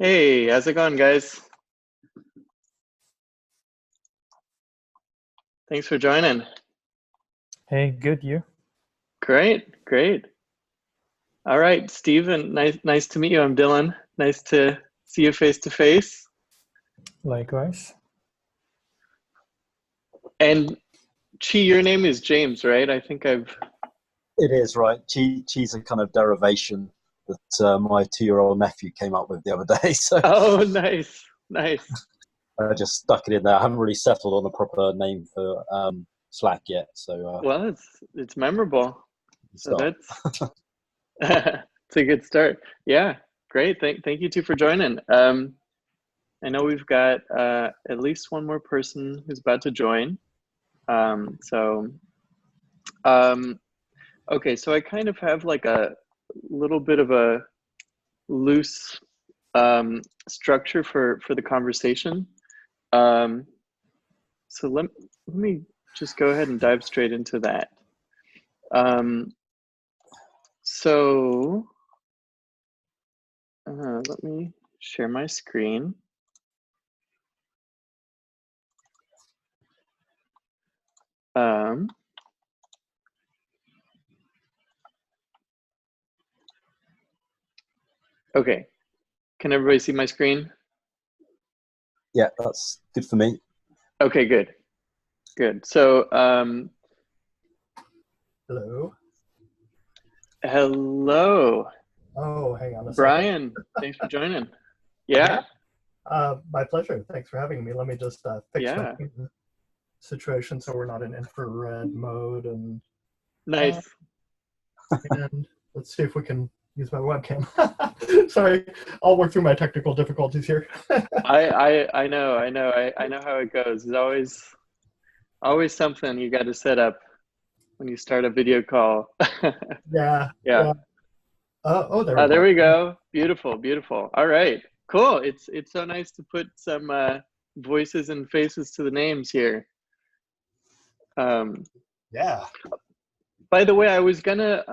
Hey, how's it going, guys? Thanks for joining. Hey, good you. Great, great. All right, Steven, nice to meet you. I'm Dylan. Nice to see you face to face. Likewise. And Chi, your name is James, right? I think I've. It is right. Cheese a kind of derivation that my 2-year-old nephew came up with the other day. So Oh, nice, nice. I just stuck it in there. I haven't really settled on a proper name for Slack yet. So Well, it's memorable. So start. that's it's a good start. Yeah, great. Thank you two for joining. I know we've got at least one more person who's about to join. So okay, so I kind of have like a little bit of a loose structure for the conversation. Um, so let me just go ahead and dive straight into that. Um, so let me share my screen. Okay, can everybody see my screen? Yeah, that's good for me. Okay, good, good. So Hello. hello, Oh, hang on a second. Brian. Thanks for joining. Yeah, My pleasure. Thanks for having me. Let me just fix my yeah, situation so we're not in infrared mode uh, nice. and let's see if we can use my webcam. Sorry, I'll work through my technical difficulties here. I know, I know how it goes. There's always something you got to set up when you start a video call. Yeah, Yeah. yeah. Oh, there we There go. we go. Beautiful, beautiful. All right. Cool. It's so nice to put some voices and faces to the names here. Um, Yeah. by the way, I was gonna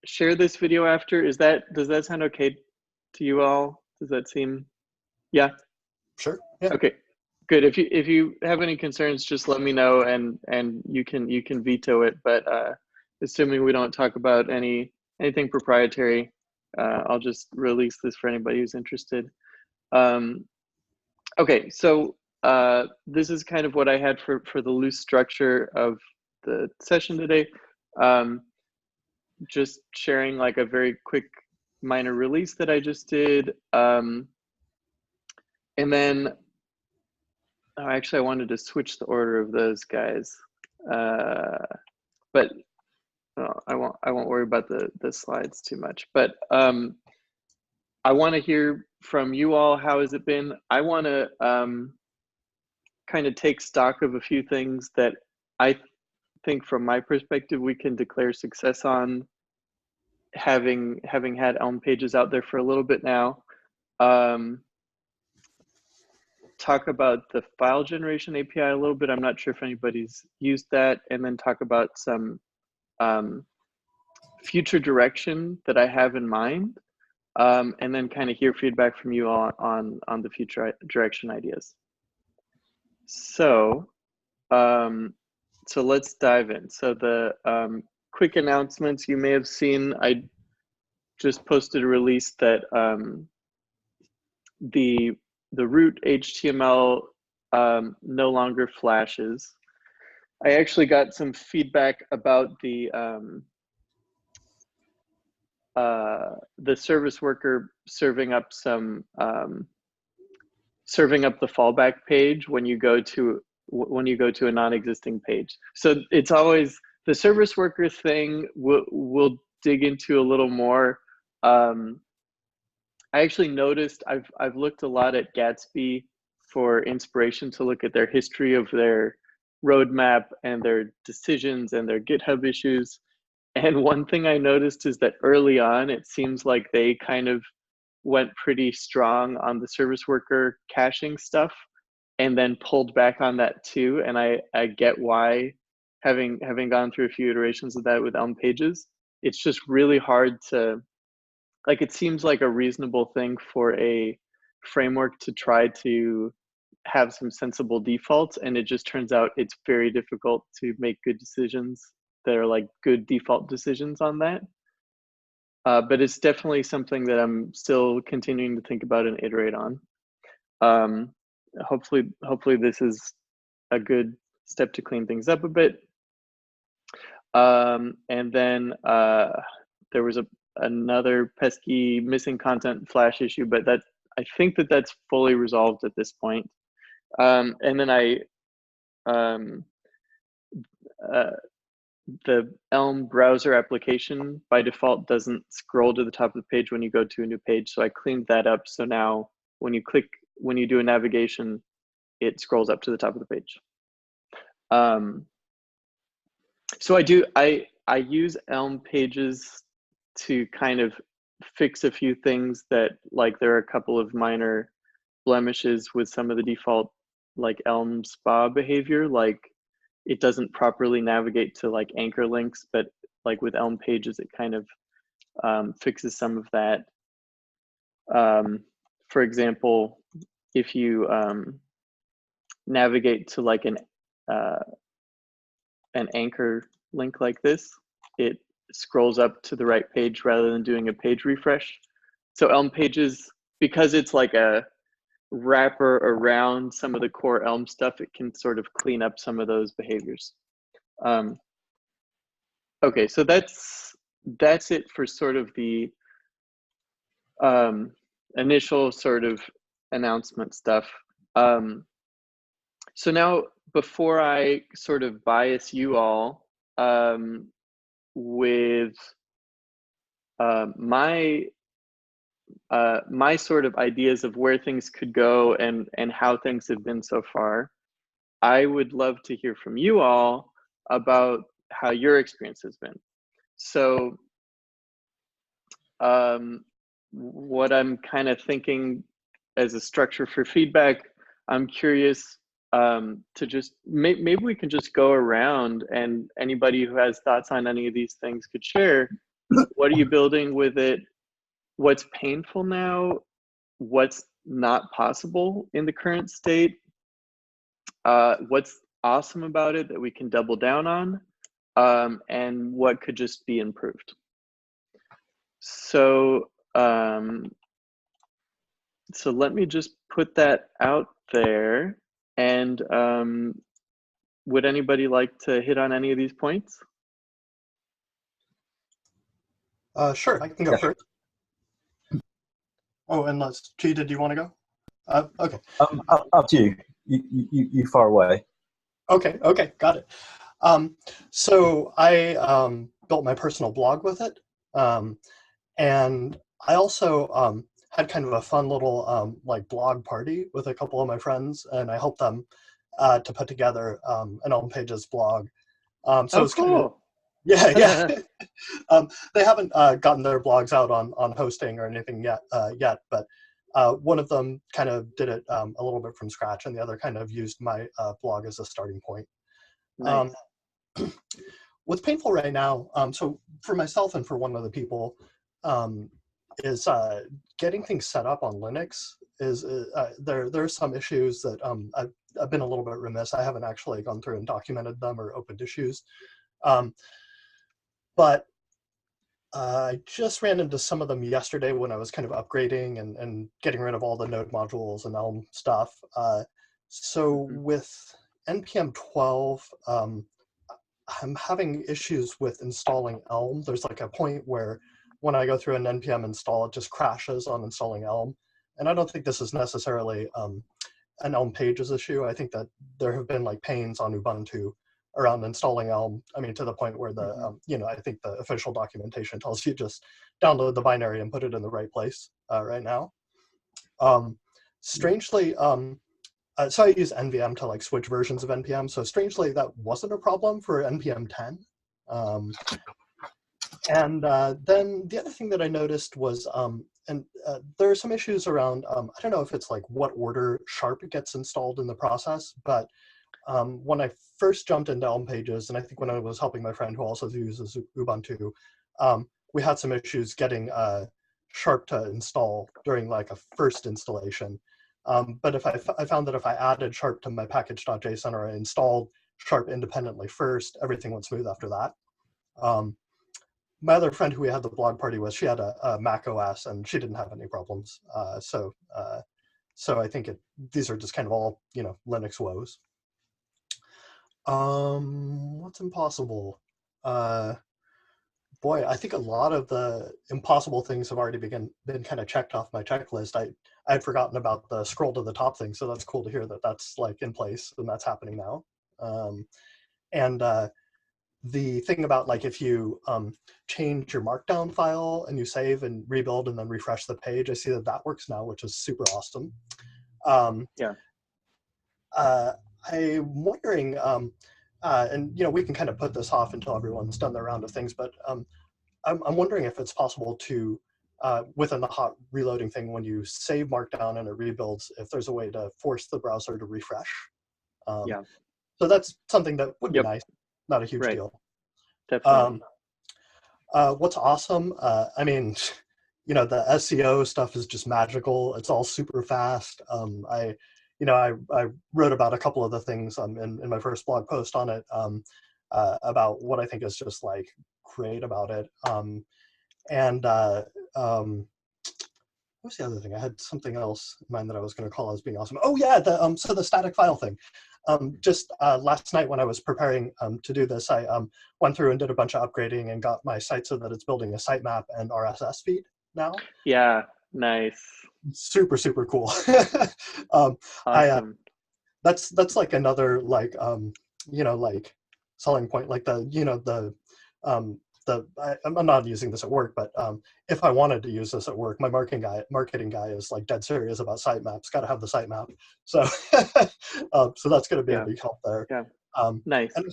share this video after. Does that sound okay to you all? Does that seem? Yeah. Sure. Yeah. Okay. Good. If you have any concerns, just let me know, and you can veto it. But assuming we don't talk about anything proprietary, I'll just release this for anybody who's interested. Um, okay, so this is kind of what I had for the loose structure of the session today. Um, just sharing like a very quick minor release that I just did, and then actually I wanted to switch the order of those guys, but I won't worry about the slides too much. But I want to hear from you all. How has it been? I want to kind of take stock of a few things that I think, from my perspective, we can declare success on, having had elm-pages out there for a little bit now. Talk about the file generation API a little bit. I'm not sure if anybody's used that, and then talk about some future direction that I have in mind, and then kind of hear feedback from you all on the future direction ideas. So so let's dive in. So the quick announcements you may have seen, I just posted a release that the root HTML no longer flashes. I actually got some feedback about the service worker serving up the fallback page when you go to a non-existing page. So it's always the service worker thing. We'll dig into a little more. I actually noticed I've looked a lot at Gatsby for inspiration to look at their history of their roadmap and their decisions and their GitHub issues. And one thing I noticed is that early on, it seems like they kind of went pretty strong on the service worker caching stuff and then pulled back on that too. And I get why, having gone through a few iterations of that with elm-pages, it's just really hard to like it seems like a reasonable thing for a framework to try to have some sensible defaults, and it just turns out it's very difficult to make good decisions that are like good default decisions on that. But it's definitely something that I'm still continuing to think about and iterate on. Hopefully this is a good step to clean things up a bit. And then there was another pesky missing content Flash issue, but I think that's fully resolved at this point. And then the Elm browser application by default doesn't scroll to the top of the page when you go to a new page. So I cleaned that up. So now when you do a navigation, it scrolls up to the top of the page. So I use elm-pages to kind of fix a few things that, like, there are a couple of minor blemishes with some of the default like Elm spa behavior, like it doesn't properly navigate to like anchor links, but like with elm-pages, it kind of fixes some of that. For example, if you navigate to like an anchor link like this, it scrolls up to the right page rather than doing a page refresh. So elm-pages, because it's like a wrapper around some of the core Elm stuff, it can sort of clean up some of those behaviors. Okay, so that's it for sort of the initial sort of announcement stuff. So now, before I sort of bias you all with my sort of ideas of where things could go and how things have been so far, I would love to hear from you all about how your experience has been. So what I'm kind of thinking as a structure for feedback, I'm curious to just, maybe we can just go around, and anybody who has thoughts on any of these things could share. What are you building with it? What's painful now? What's not possible in the current state? What's awesome about it that we can double down on? And what could just be improved? So so let me just put that out there. And would anybody like to hit on any of these points? Sure, I can go first. Oh, unless Cheetah, do you want to go? Okay. Up to you. You far away. Okay, got it. So I built my personal blog with it, and I also had kind of a fun little like blog party with a couple of my friends, and I helped them to put together an elm-pages blog. So it's cool. kind of, yeah. They haven't gotten their blogs out on hosting or anything yet, but one of them kind of did it a little bit from scratch, and the other kind of used my blog as a starting point. Nice. What's painful right now, so for myself and for one of the people, is getting things set up on Linux. There are some issues that I've been a little bit remiss. I haven't actually gone through and documented them or opened issues. But I just ran into some of them yesterday when I was kind of upgrading and getting rid of all the node modules and Elm stuff. So with NPM 12, I'm having issues with installing Elm. There's like a point where when I go through an NPM install, it just crashes on installing Elm. And I don't think this is necessarily an elm-pages issue. I think that there have been like pains on Ubuntu around installing Elm. I mean, to the point where the, I think the official documentation tells you just download the binary and put it in the right place right now. Strangely, so I use NVM to like switch versions of NPM. So strangely, that wasn't a problem for NPM 10. And then the other thing that I noticed was, there are some issues around, I don't know if it's like what order Sharp gets installed in the process, but when I first jumped into elm-pages, and I think when I was helping my friend who also uses Ubuntu, we had some issues getting Sharp to install during like a first installation. But if I found that if I added Sharp to my package.json or I installed Sharp independently first, everything went smooth after that. My other friend who we had the blog party with, she had a Mac OS and she didn't have any problems. So I think these are just kind of all, Linux woes. What's impossible? Boy, I think a lot of the impossible things have already been kind of checked off my checklist. I had forgotten about the scroll to the top thing, so that's cool to hear that that's like in place and that's happening now. And the thing about like if you change your markdown file and you save and rebuild and then refresh the page, I see that works now, which is super awesome. Yeah. I'm wondering, and we can kind of put this off until everyone's done their round of things, but I'm wondering if it's possible to, within the hot reloading thing, when you save Markdown and it rebuilds, if there's a way to force the browser to refresh. Yeah. So that's something that would be nice, not a huge deal. Definitely. What's awesome, I mean, the SEO stuff is just magical. It's all super fast. I wrote about a couple of the things in my first blog post on it about what I think is just like great about it. What's the other thing? I had something else in mind that I was going to call as being awesome. Oh yeah, so the static file thing. Just last night when I was preparing to do this, I went through and did a bunch of upgrading and got my site so that it's building a sitemap and RSS feed now. Yeah, nice. Super, super cool. Awesome. That's like another like like selling point, like I'm not using this at work, but if I wanted to use this at work, my marketing guy is like dead serious about sitemaps. Got to have the sitemap. So so that's going to be a big help there. Yeah. Nice. And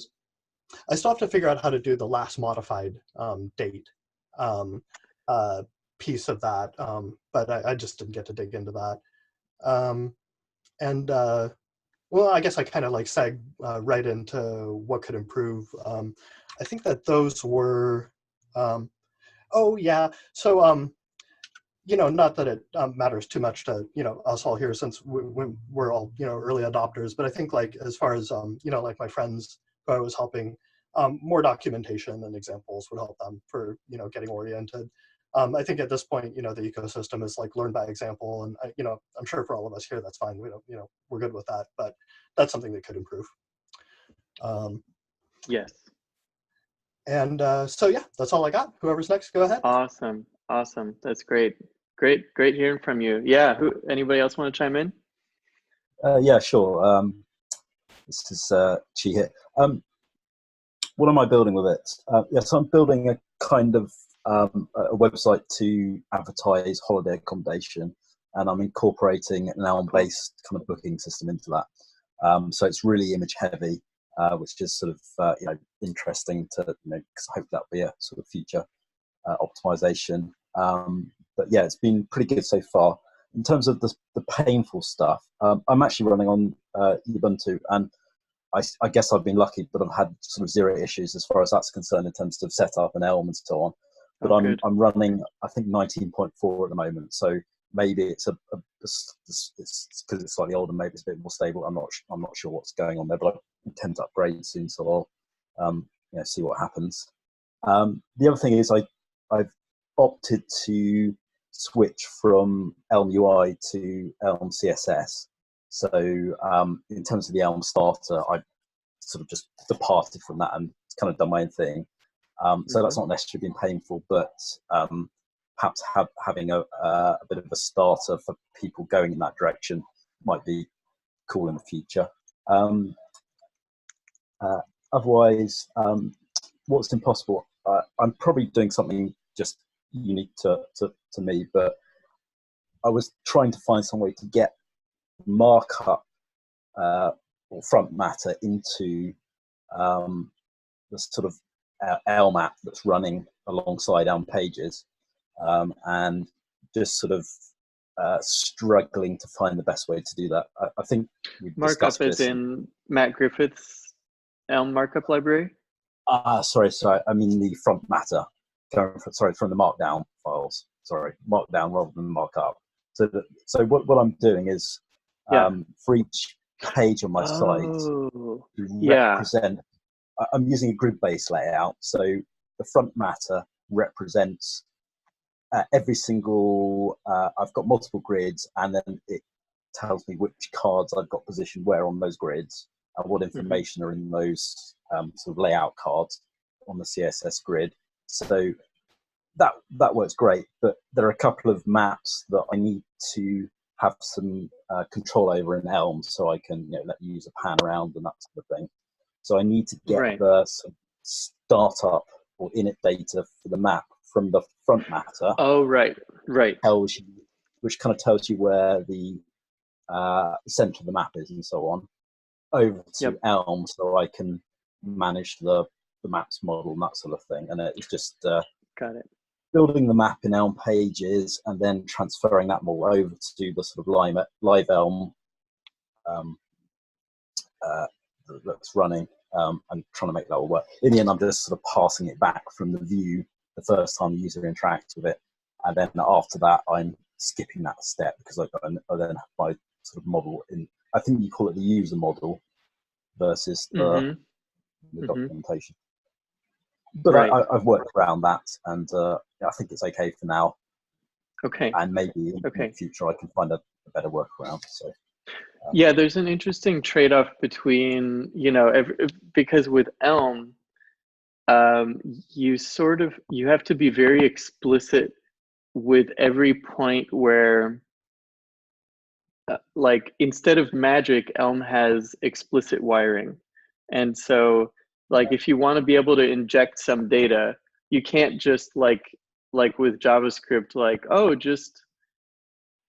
I still have to figure out how to do the last modified date piece of that, but I just didn't get to dig into that. Well, I guess I kind of like seg right into what could improve. I think that those were, oh yeah. So, not that it matters too much to, us all here since we're all, early adopters, but I think like, as far as, like my friends who I was helping, more documentation and examples would help them for, getting oriented. I think at this point, the ecosystem is like learn by example, and I'm sure for all of us here, that's fine. We don't, we're good with that, but that's something that could improve. Yes. And so yeah, that's all I got. Whoever's next, go ahead. Awesome. That's great. Great hearing from you. Yeah. Anybody else want to chime in? Yeah, sure. This is Chi here. What am I building with it? So I'm building a kind of a website to advertise holiday accommodation, and I'm incorporating an elm-based kind of booking system into that. So it's really image heavy, which is sort of interesting to because I hope that'll be a sort of future optimization. But yeah, it's been pretty good so far. In terms of the painful stuff, I'm actually running on Ubuntu, and I guess I've been lucky, but I've had sort of zero issues as far as that's concerned in terms of setup and Elm and so on. But I'm running, I think, 19.4 at the moment. So maybe it's it's because it's slightly older. Maybe it's a bit more stable. I'm not sure what's going on there, but I intend to upgrade soon, so I'll see what happens. The other thing is I've opted to switch from Elm UI to Elm CSS. So in terms of the Elm starter, I sort of just departed from that and kind of done my own thing. So that's not necessarily been painful, but perhaps having a bit of a starter for people going in that direction might be cool in the future. Otherwise, what's impossible? I'm probably doing something just unique to me, but I was trying to find some way to get markup or front matter into the sort of Elm app that's running alongside elm-pages, and just sort of struggling to find the best way to do that. I think markup is in Matt Griffith's Elm markup library. Sorry. I mean the front matter. From the Markdown files. Sorry, markdown rather than markup. So what I'm doing is for each page on my site to represent. I'm using a grid-based layout, so the front matter represents every single. I've got multiple grids, and then it tells me which cards I've got positioned where on those grids and what information are in those sort of layout cards on the CSS grid. So that works great, but there are a couple of maps that I need to have some control over in Elm, so I can let the user pan around and that sort of thing. So I need to get the startup or init data for the map from the front matter. Oh, right. Tells you, which kind of tells you where the center of the map is and so on, over to Elm, so I can manage the maps model and that sort of thing. And it's just got it. Building the map in elm-pages and then transferring that model over to the sort of live Elm that's running. I'm trying to make that all work. In the end, I'm just sort of passing it back from the view the first time the user interacts with it, and then after that, I'm skipping that step because I then have my sort of model in. I think you call it the user model versus the documentation. But I've worked around that, and I think it's okay for now. Okay. And maybe in the future I can find a better workaround. So. Yeah, there's an interesting trade-off between, because with Elm, you have to be very explicit with every point where, like, instead of magic, Elm has explicit wiring. And so, like, if you want to be able to inject some data, you can't just like with JavaScript, like, oh, just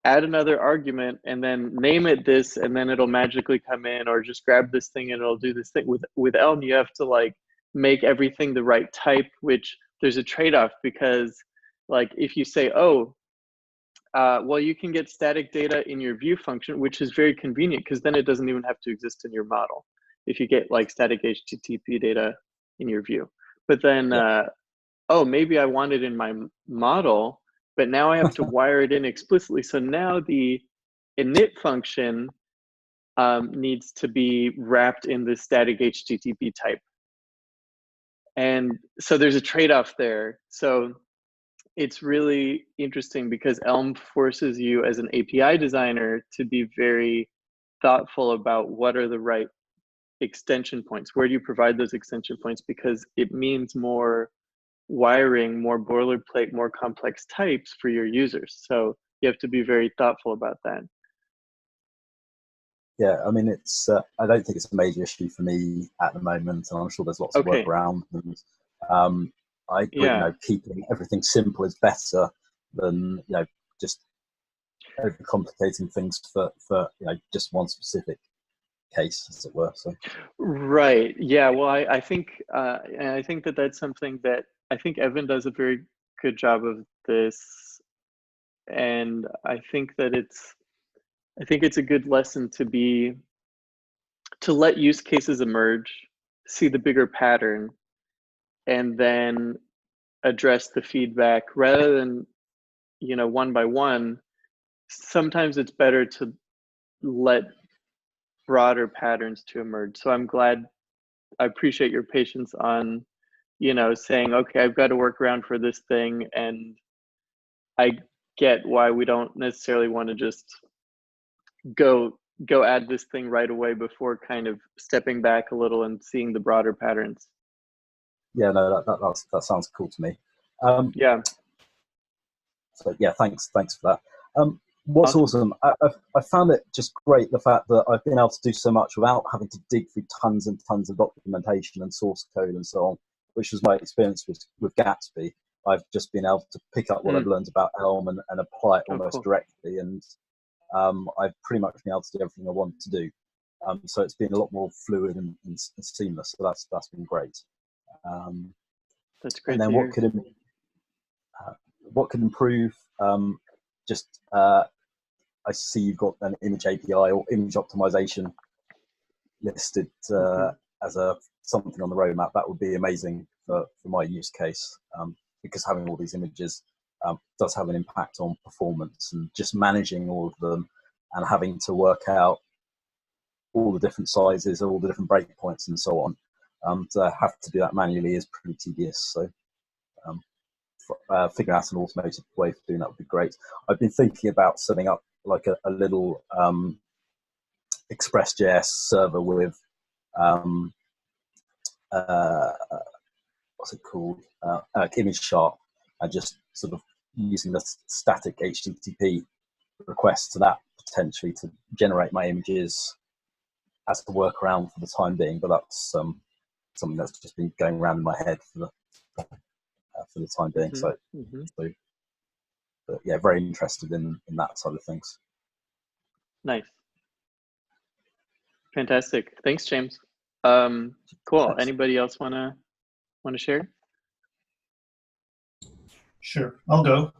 add another argument and then name it this, and then it'll magically come in, or just grab this thing and it'll do this thing. With Elm, you have to like make everything the right type, which there's a trade-off, because like if you say, oh, well, you can get static data in your view function, which is very convenient because then it doesn't even have to exist in your model if you get like static HTTP data in your view. But then, oh, maybe I want it in my model, but now I have to wire it in explicitly. So now the init function needs to be wrapped in the static HTTP type. And so there's a trade-off there. So it's really interesting because Elm forces you as an API designer to be very thoughtful about what are the right extension points. Where do you provide those extension points? Because it means more wiring, more boilerplate, more complex types for your users. So you have to be very thoughtful about that. Yeah, I mean, it's. I don't think it's a major issue for me at the moment, and I'm sure there's lots of workarounds. And keeping everything simple is better than just overcomplicating things for just one specific case, as it were. So. Right. Yeah. Well, I think and I think that that's something that I think Evan does a very good job of this, and I think that it's a good lesson to let use cases emerge, see the bigger pattern, and then address the feedback rather than one by one. Sometimes it's better to let broader patterns to emerge. So I appreciate your patience on saying, okay, I've got to work around for this thing, and I get why we don't necessarily want to just go add this thing right away before kind of stepping back a little and seeing the broader patterns. Yeah, no, that sounds cool to me. Yeah. So yeah, thanks for that. What's awesome, I found it just great, the fact that I've been able to do so much without having to dig through tons and tons of documentation and source code and so on, which was my experience with Gatsby. I've just been able to pick up what I've learned about Elm and apply it almost directly, and I've pretty much been able to do everything I want to do. So it's been a lot more fluid and seamless. So that's been great. That's great. And then what could improve? I see you've got an image API or image optimization listed as something on the roadmap. That would be amazing for my use case, because having all these images does have an impact on performance, and just managing all of them and having to work out all the different sizes, all the different breakpoints and so on. To have to do that manually is pretty tedious. So figuring out an automated way for doing that would be great. I've been thinking about setting up like a little Express.js server with what's it called, image sharp, and just sort of using the static HTTP request to that potentially to generate my images as a workaround for the time being. But that's something that's just been going around in my head for the time being. So but yeah, very interested in that side of things. Nice. Fantastic. Thanks, James. Cool. Thanks. Anybody else want to share? Sure, I'll go.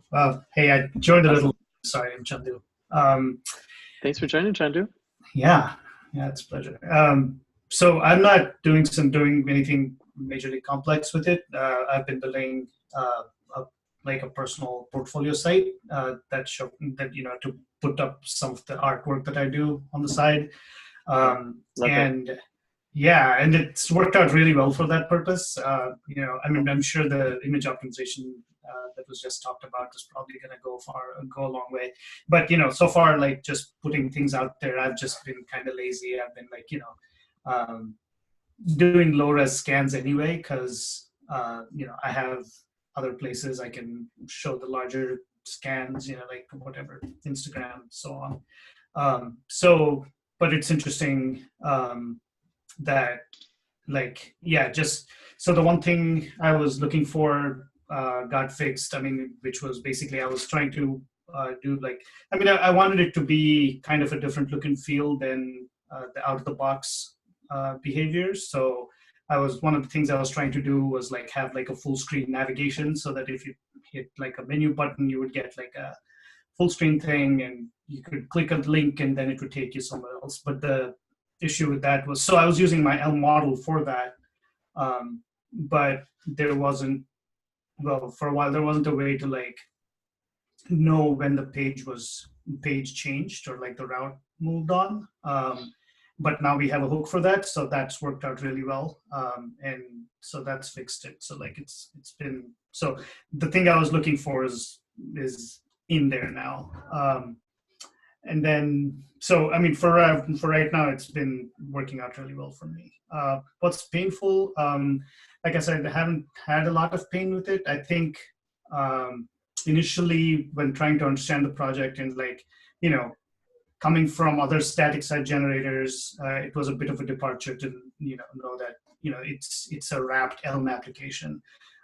Hey, I joined a little. Sorry, I'm Chandu. Thanks for joining, Chandu. Yeah, it's a pleasure. So I'm not doing anything majorly complex with it. I've been building like a personal portfolio site that to put up some of the artwork that I do on the side. And it's worked out really well for that purpose. I'm sure the image optimization that was just talked about is probably going to go a long way. But so far, like just putting things out there, I've just been kind of lazy. I've been doing low-res scans anyway, because I have other places I can show the larger scans, like whatever, Instagram, so on. But it's interesting that so the one thing I was looking for got fixed. Which was basically I was trying to do I wanted it to be kind of a different look and feel than the out of the box behaviors. So one of the things I was trying to do was have a full screen navigation, so that if you hit a menu button, you would get a full screen thing, and you could click a link and then it would take you somewhere else. But the issue with that was, so I was using my Elm model for that, but there wasn't, for a while there wasn't a way to know when the page changed or the route moved on. But now we have a hook for that, so that's worked out really well, and so that's fixed it. So it's been, so the thing I was looking for is in there now. And then, so for right now, it's been working out really well for me. What's painful? Like I said, I haven't had a lot of pain with it. I think initially, when trying to understand the project and coming from other static site generators, it was a bit of a departure to know that it's a wrapped Elm application,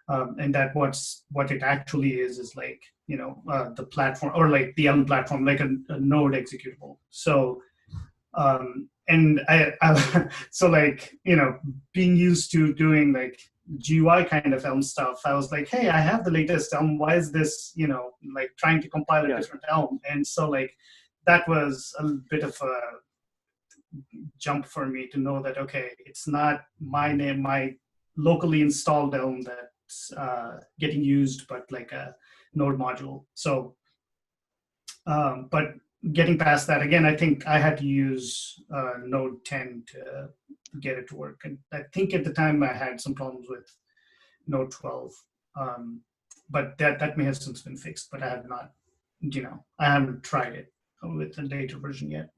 and that what it actually is the platform, or the Elm platform, a node executable. So and I so being used to doing GUI kind of Elm stuff, I was like, hey, I have the latest Elm. Why is this trying to compile a different Elm? And so that was a bit of a jump for me to know that, okay, it's not my locally installed Elm that's getting used, but a node module. So, but getting past that, again, I think I had to use Node 10 to get it to work. And I think at the time I had some problems with Node 12, but that may have since been fixed, but I have not, I haven't tried it with the later version yet.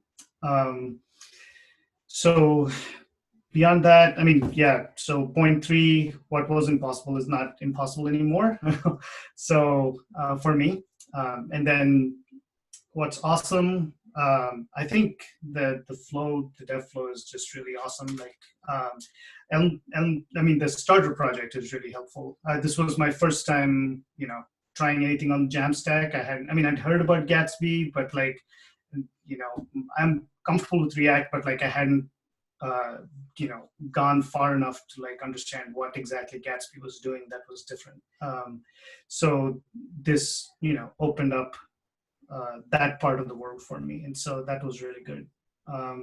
So beyond that, so 0.3, what was impossible is not impossible anymore. So for me, and then what's awesome, I think that the dev flow is just really awesome. The starter project is really helpful. This was my first time, trying anything on Jamstack. I'd heard about Gatsby, but I'm comfortable with React, but I hadn't gone far enough to understand what exactly Gatsby was doing that was different. So this opened up that part of the world for me, and so that was really good. I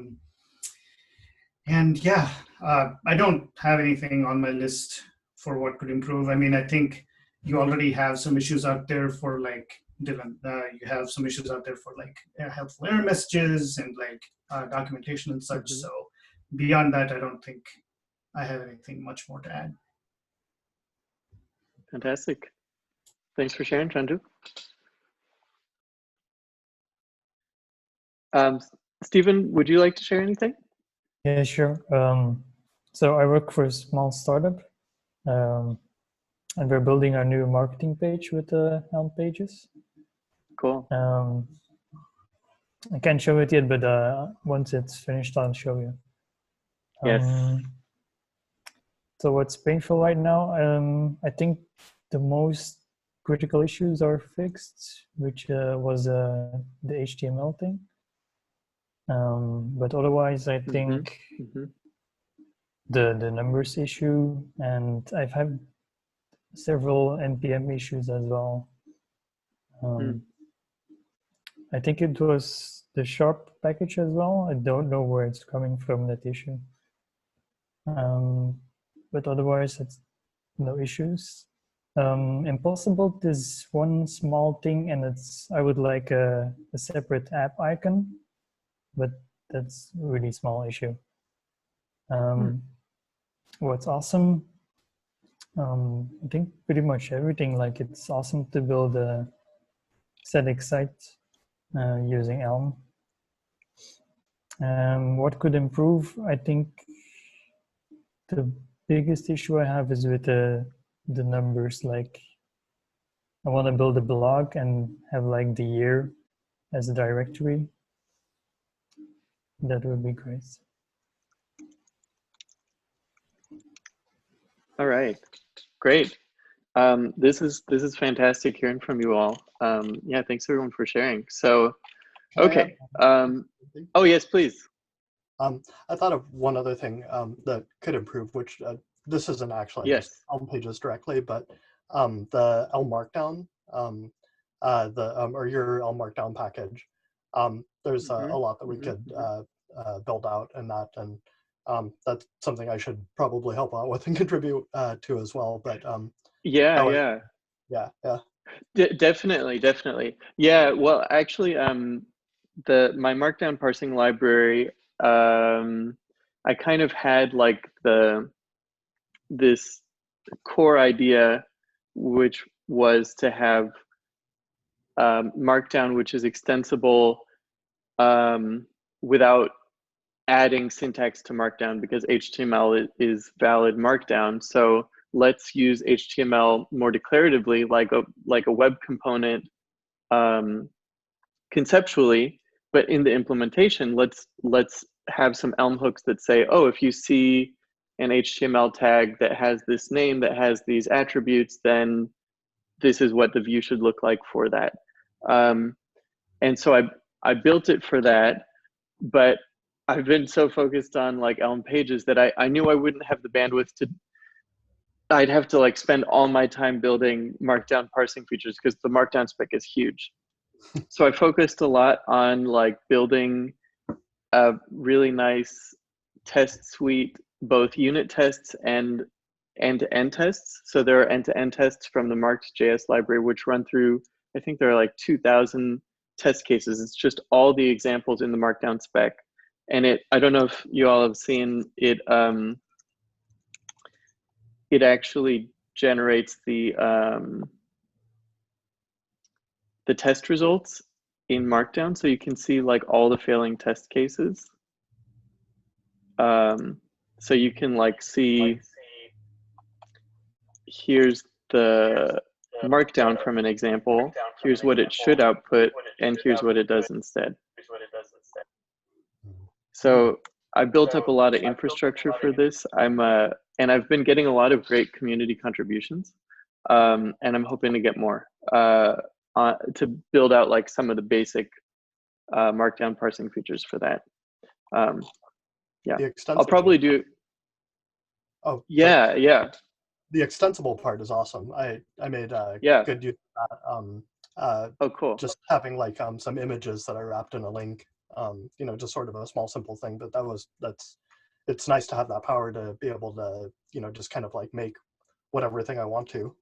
don't have anything on my list for what could improve. I think you already have some issues out there for like Dylan. You have some issues out there for like helpful error messages and like documentation and such. So beyond that, I don't think I have anything much more to add. Fantastic. Thanks for sharing, Chandu. Stephen, would you like to share anything? Yeah, sure. So I work for a small startup, and we're building our new marketing page with elm-pages. Cool. I can't show it yet, but once it's finished, I'll show you. Yes. So what's painful right now? I think the most critical issues are fixed, which was the HTML thing. But otherwise, I think the numbers issue, and I've had several NPM issues as well. I think it was the Sharp package as well. I don't know where it's coming from, that issue. But otherwise, it's no issues. Impossible is one small thing, and I would like a separate app icon, but that's a really small issue. What's awesome? I think pretty much everything. Like, it's awesome to build a static site using Elm. What could improve? I think the biggest issue I have is with the numbers. Like, I want to build a blog and have like the year as a directory. That would be great. All right, great. This is fantastic hearing from you all. Yeah, thanks everyone for sharing. So, okay. Oh yes, please. I thought of one other thing that could improve, which this isn't actually just elm-pages directly, but the Elm Markdown, or your Elm Markdown package. There's a lot that we could build out in that, and that's something I should probably help out with and contribute to as well. But yeah, definitely. Yeah, well, actually, my Markdown parsing library, I kind of had like this core idea, which was to have Markdown, which is extensible without adding syntax to Markdown, because HTML is valid Markdown. So let's use HTML more declaratively, like a web component conceptually, but in the implementation, let's have some Elm hooks that say, oh, if you see an HTML tag that has this name, that has these attributes, then this is what the view should look like for that. And so I built it for that, but I've been so focused on like elm-pages that I knew I wouldn't have the bandwidth I'd have to like spend all my time building Markdown parsing features, because the Markdown spec is huge. So I focused a lot on like building a really nice test suite, both unit tests and end-to-end tests. So there are end-to-end tests from the marked.js library, which run through, I think there are like 2,000 test cases. It's just all the examples in the Markdown spec. And I don't know if you all have seen it, it actually generates the test results in Markdown, so you can see like all the failing test cases. So you can like see, here's the Markdown from an example, here's what it should output, and here's what it does instead. So I built up a lot of infrastructure for this. And I've been getting a lot of great community contributions, and I'm hoping to get more to build out like some of the basic Markdown parsing features for that. Yeah, I'll probably do. Oh yeah, yeah. The extensible part is awesome. I made good use of that. Oh, cool. Just having like some images that I wrapped in a link. You know, just sort of a small, simple thing, but it's nice to have that power to be able to, you know, just kind of like make whatever thing I want to.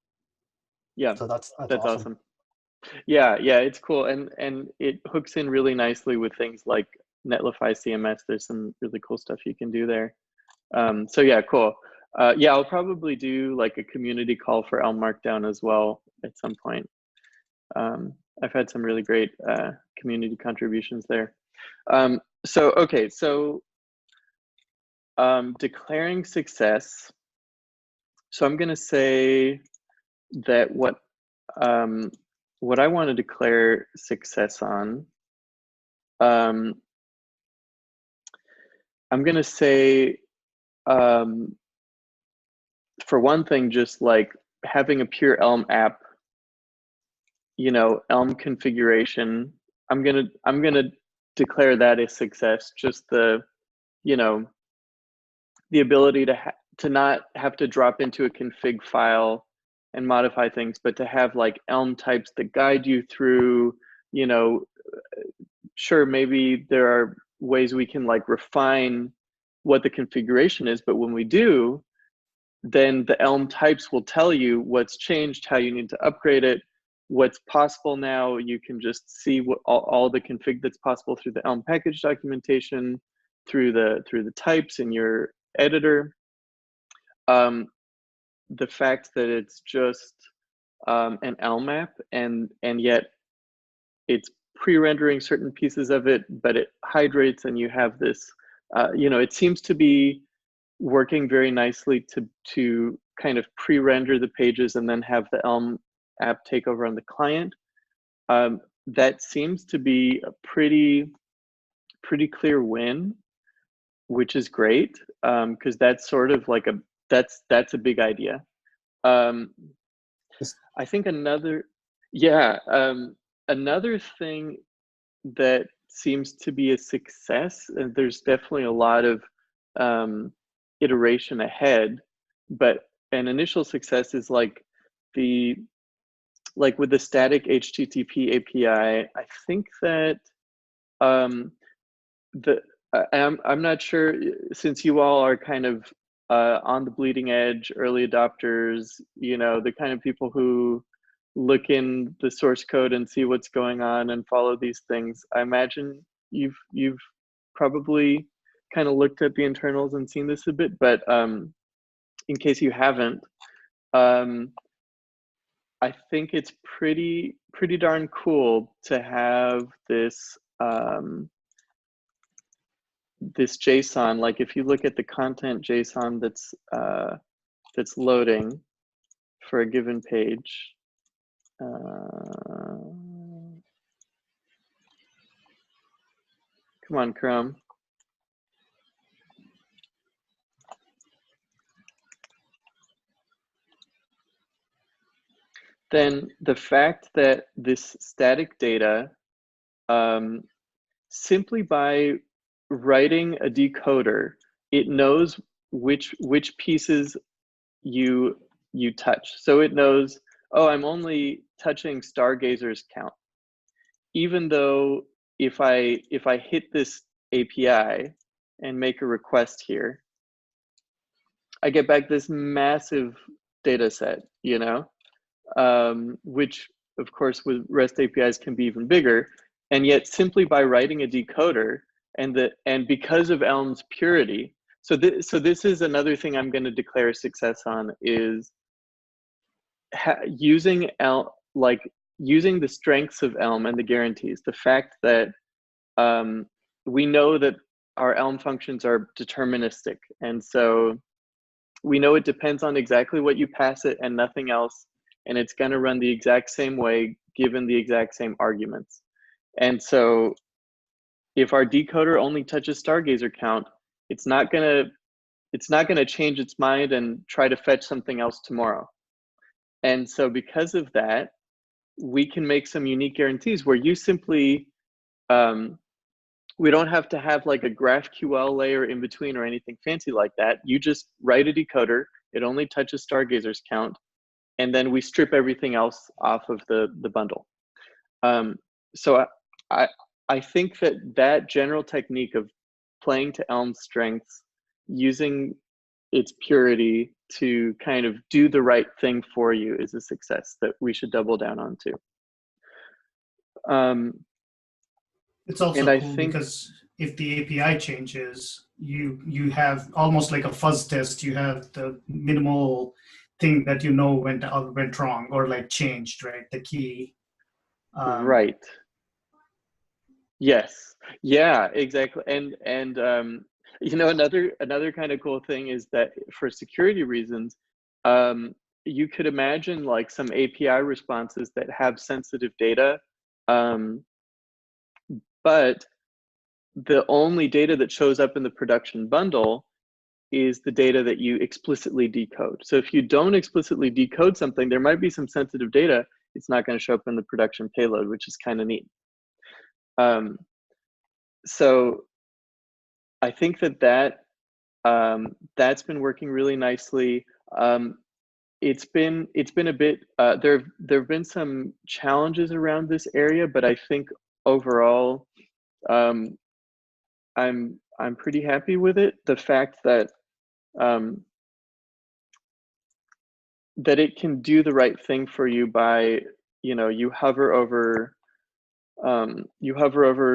Yeah, So that's that's awesome. awesome. Yeah, yeah, it's cool, and it hooks in really nicely with things like Netlify CMS. There's some really cool stuff you can do there. So yeah, cool. Yeah, I'll probably do like a community call for Elm Markdown as well at some point. I've had some really great community contributions there. Okay, so declaring success. So I'm going to say that what I want to declare success on, I'm going to say, for one thing, just like having a pure Elm app, Elm configuration. I'm gonna declare that a success. Just the ability to not have to drop into a config file and modify things, but to have like Elm types that guide you through. Sure, maybe there are ways we can like refine what the configuration is, but when we do, then the Elm types will tell you what's changed, how you need to upgrade it, what's possible now. You can just see what all the config that's possible through the Elm package documentation, through the types in your editor. The fact that it's just an Elm app, and yet it's pre-rendering certain pieces of it, but it hydrates, and you have this. It seems to be working very nicely to kind of pre-render the pages and then have the Elm app take over on the client. That seems to be a pretty clear win, which is great, because that's sort of like that's a big idea. I think another thing that seems to be a success, and there's definitely a lot of iteration ahead, but an initial success is like with the static HTTP API. I think that I'm not sure, since you all are kind of on the bleeding edge, early adopters, the kind of people who look in the source code and see what's going on and follow these things. I imagine you've probably kind of looked at the internals and seen this a bit, but in case you haven't, I think it's pretty darn cool to have this this JSON. Like if you look at the content JSON that's loading for a given page. Come on, Chrome. Then the fact that this static data, simply by writing a decoder, it knows which pieces you touch. So it knows, oh, I'm only touching Stargazer's count, even though if I hit this API and make a request here, I get back this massive data set, which of course with REST APIs can be even bigger. And yet simply by writing a decoder, and because of Elm's purity, so this is another thing I'm going to declare success on, is using using the strengths of Elm and the guarantees. The fact that we know that our Elm functions are deterministic, and so we know it depends on exactly what you pass it and nothing else, and it's going to run the exact same way given the exact same arguments. And so if our decoder only touches Stargazer count, it's not going to change its mind and try to fetch something else tomorrow. And so because of that, we can make some unique guarantees where you simply, we don't have to have like a GraphQL layer in between or anything fancy like that. You just write a decoder, it only touches Stargazer's count, and then we strip everything else off of the bundle. So I think that general technique of playing to Elm's strengths, using its purity to kind of do the right thing for you is a success that we should double down on too. It's also and I cool think, because if the API changes, you have almost like a fuzz test. You have the minimal thing that you know went wrong or like changed, right? The key. Right. Yes. Yeah, exactly. And you know, another kind of cool thing is that for security reasons, you could imagine like some API responses that have sensitive data, but the only data that shows up in the production bundle is the data that you explicitly decode. So if you don't explicitly decode something, there might be some sensitive data. It's not going to show up in the production payload, which is kind of neat. So I think that's been working really nicely. It's been a bit there've been some challenges around this area, but I think overall I'm pretty happy with it. The fact that that it can do the right thing for you by, you know, you hover over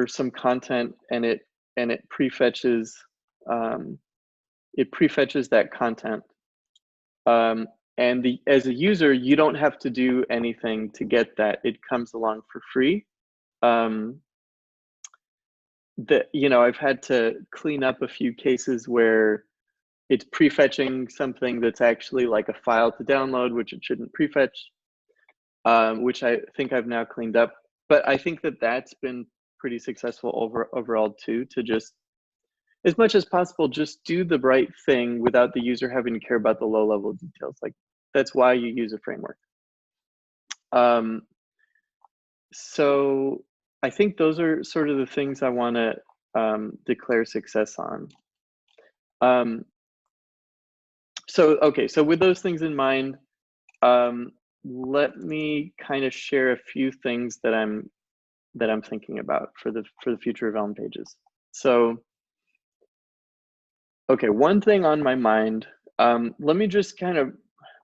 some content and it prefetches that content. And as a user, you don't have to do anything to get that. It comes along for free. You know, I've had to clean up a few cases where it's prefetching something that's actually like a file to download, which it shouldn't prefetch, which I think I've now cleaned up. But I think that that's been pretty successful overall too, to just, as much as possible, just do the right thing without the user having to care about the low level details. Like, that's why you use a framework. So I think those are sort of the things I want to declare success on. So with those things in mind, let me kind of share a few things that I'm thinking about for the future of elm-pages. So, okay, one thing on my mind. Let me just kind of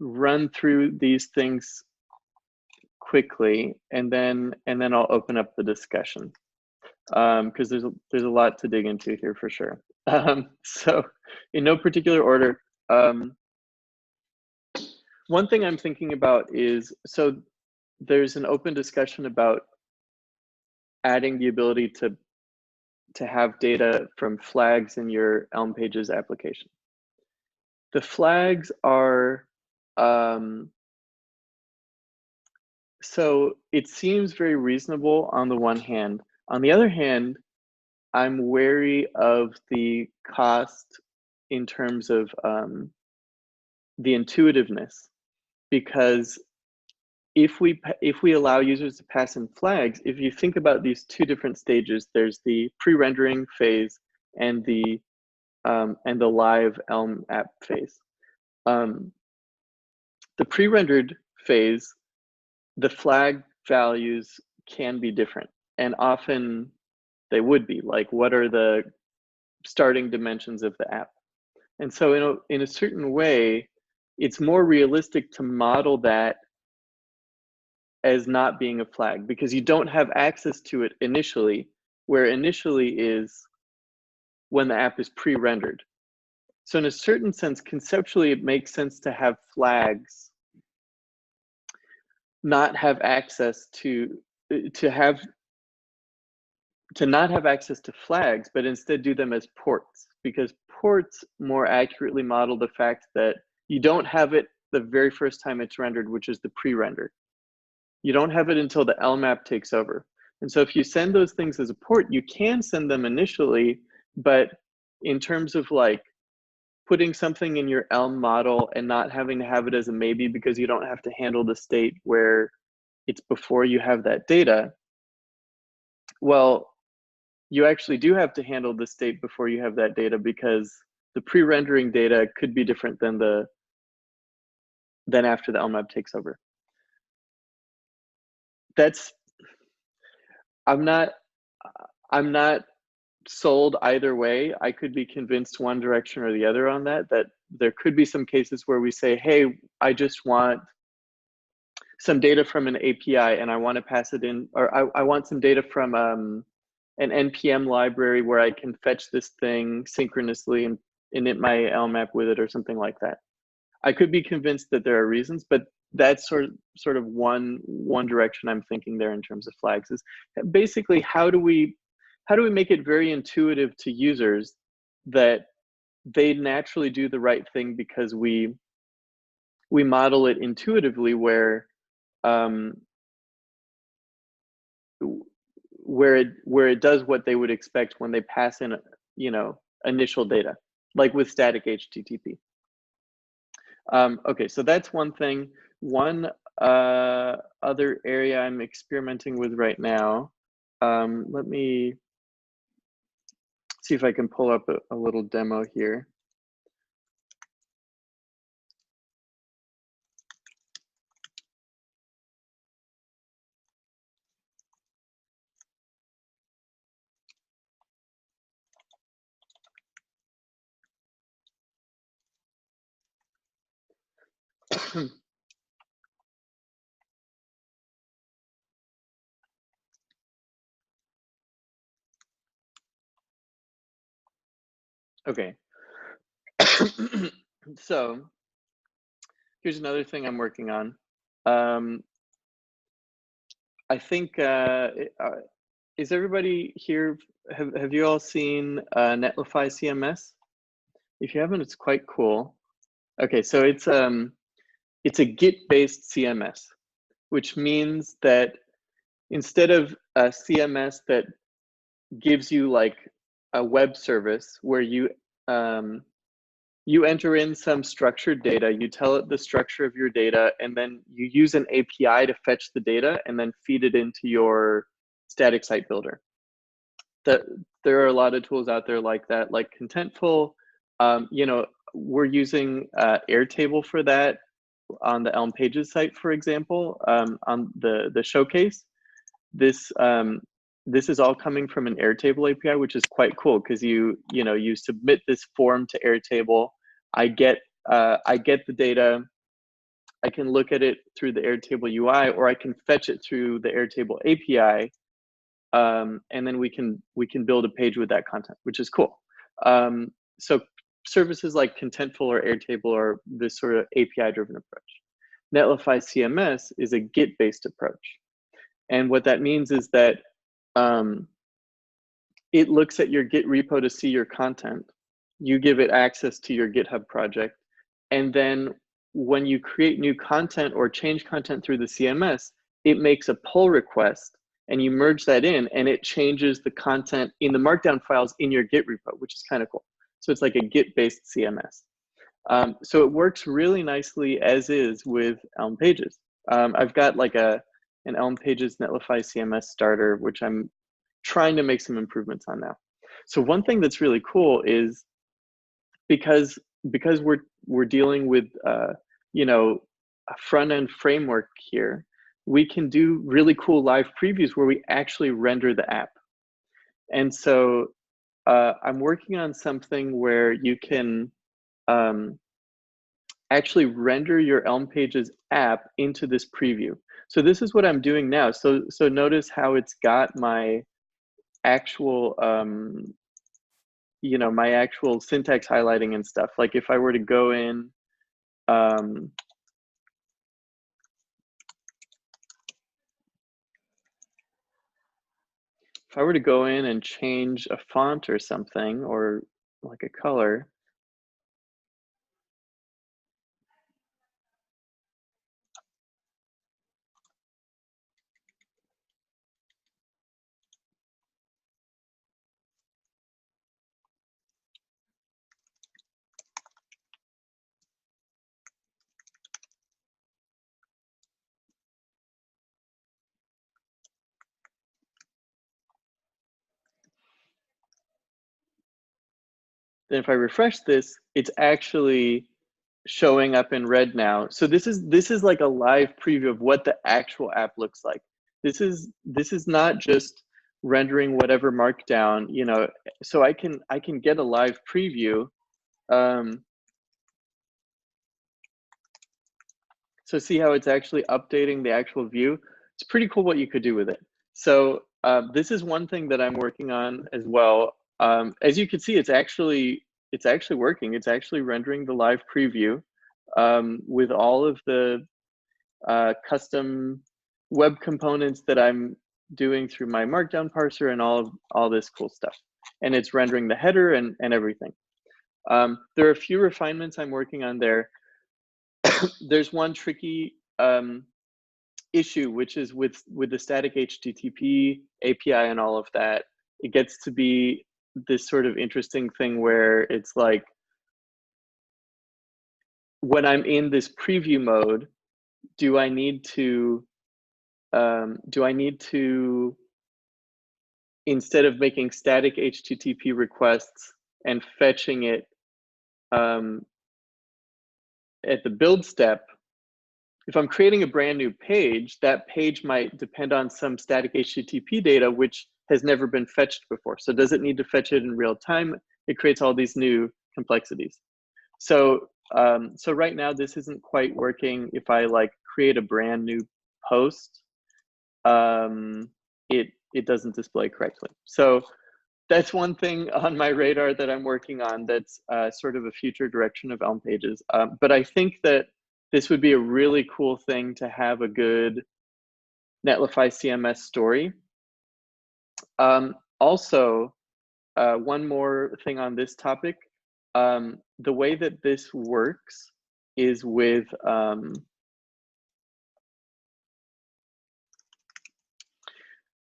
run through these things quickly, and then I'll open up the discussion, because there's a lot to dig into here for sure. So, in no particular order. One thing I'm thinking about is, so there's an open discussion about adding the ability to have data from flags in your elm-pages application. The flags are, so it seems very reasonable on the one hand. On the other hand, I'm wary of the cost in terms of the intuitiveness, because if we allow users to pass in flags, if you think about these two different stages, there's the pre-rendering phase and the live Elm app phase. The pre-rendered phase, the flag values can be different, and often they would be. Like, what are the starting dimensions of the app? And so in a certain way, it's more realistic to model that as not being a flag, because you don't have access to it initially, where initially is when the app is pre-rendered. So in a certain sense, conceptually, it makes sense to have flags not have access to not have access to flags, but instead do them as ports, because ports more accurately model the fact that you don't have it the very first time it's rendered, which is the pre-render. You don't have it until the Elm app takes over. And so if you send those things as a port, you can send them initially, but in terms of like putting something in your Elm model and not having to have it as a maybe because you don't have to handle the state where it's before you have that data, well, you actually do have to handle the state before you have that data, because the pre-rendering data could be different than after the Elm app takes over. I'm not sold either way. I could be convinced one direction or the other on that there could be some cases where we say, hey, I just want some data from an API and I want to pass it in, or I want some data from an NPM library where I can fetch this thing synchronously and init my Elm app with it or something like that. I could be convinced that there are reasons, but that's sort of one direction I'm thinking there in terms of flags is basically how do we make it very intuitive to users that they naturally do the right thing because we model it intuitively where it does what they would expect when they pass in, you know, initial data, like with static HTTP. Okay, so that's one thing. One other area I'm experimenting with right now. Let me see if I can pull up a little demo here. Okay. So here's another thing I'm working on. I think, is everybody here, have you all seen Netlify CMS? If you haven't, it's quite cool. Okay, so it's a Git-based CMS, which means that instead of a CMS that gives you like a web service where you enter in some structured data, you tell it the structure of your data, and then you use an API to fetch the data and then feed it into your static site builder. There are a lot of tools out there like that, like Contentful. You know, we're using Airtable for that on the elm-pages site, for example, on the showcase. This is all coming from an Airtable API, which is quite cool because you submit this form to Airtable. I get the data. I can look at it through the Airtable UI, or I can fetch it through the Airtable API, and then we can build a page with that content, which is cool. So services like Contentful or Airtable are this sort of API-driven approach. Netlify CMS is a Git-based approach. And what that means is that it looks at your Git repo to see your content. You give it access to your GitHub project. And then when you create new content or change content through the CMS, it makes a pull request and you merge that in and it changes the content in the markdown files in your Git repo, which is kind of cool. So it's like a Git-based CMS. So it works really nicely as is with elm-pages. I've got like an elm-pages Netlify CMS starter, which I'm trying to make some improvements on now. So one thing that's really cool is because we're dealing with you know, a front-end framework here, we can do really cool live previews where we actually render the app. And so I'm working on something where you can actually render your elm-pages app into this preview. So this is what I'm doing now. So notice how it's got my actual you know, my actual syntax highlighting and stuff. Like if I were to go in, if I were to go in and change a font or something, or like a color, then if I refresh this, it's actually showing up in red now. So this is like a live preview of what the actual app looks like. This is not just rendering whatever markdown, you know. So I can get a live preview. So see how it's actually updating the actual view? It's pretty cool what you could do with it. So this is one thing that I'm working on as well. As you can see, it's actually working. It's actually rendering the live preview with all of the custom web components that I'm doing through my markdown parser and all this cool stuff. And it's rendering the header and everything. There are a few refinements I'm working on there. There's one tricky issue, which is with the static HTTP API and all of that. It gets to be this sort of interesting thing where it's like, when I'm in this preview mode, do I need to instead of making static HTTP requests and fetching it at the build step, if I'm creating a brand new page, that page might depend on some static HTTP data which has never been fetched before. So does it need to fetch it in real time? It creates all these new complexities. So so right now this isn't quite working. If I like create a brand new post, it doesn't display correctly. So that's one thing on my radar that I'm working on. That's sort of a future direction of elm-pages. But I think that this would be a really cool thing to have a good Netlify CMS story. Also, one more thing on this topic. The way that this works is with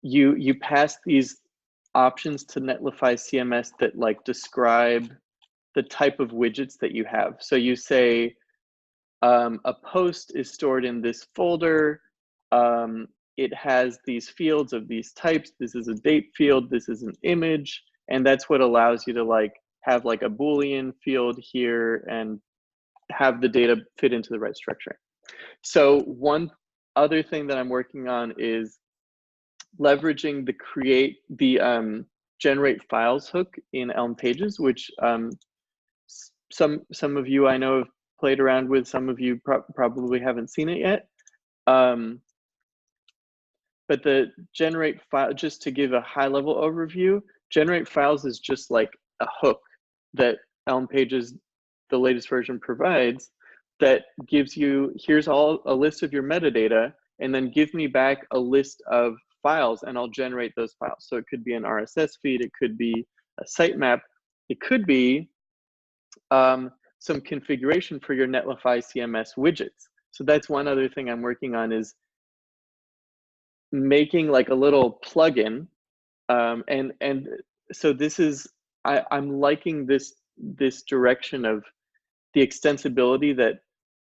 you pass these options to Netlify CMS that like describe the type of widgets that you have. So you say a post is stored in this folder. It has these fields of these types. This is a date field. This is an image. And that's what allows you to like have like a Boolean field here and have the data fit into the right structure. So one other thing that I'm working on is leveraging the generate files hook in elm-pages, which some of you I know have played around with. Some of you probably haven't seen it yet. But the generate file, just to give a high level overview, generate files is just like a hook that elm-pages, the latest version, provides that gives you, here's a list of your metadata, and then give me back a list of files and I'll generate those files. So it could be an RSS feed, it could be a sitemap, it could be some configuration for your Netlify CMS widgets. So that's one other thing I'm working on, is making like a little plugin. And so this is, I'm liking this direction of the extensibility that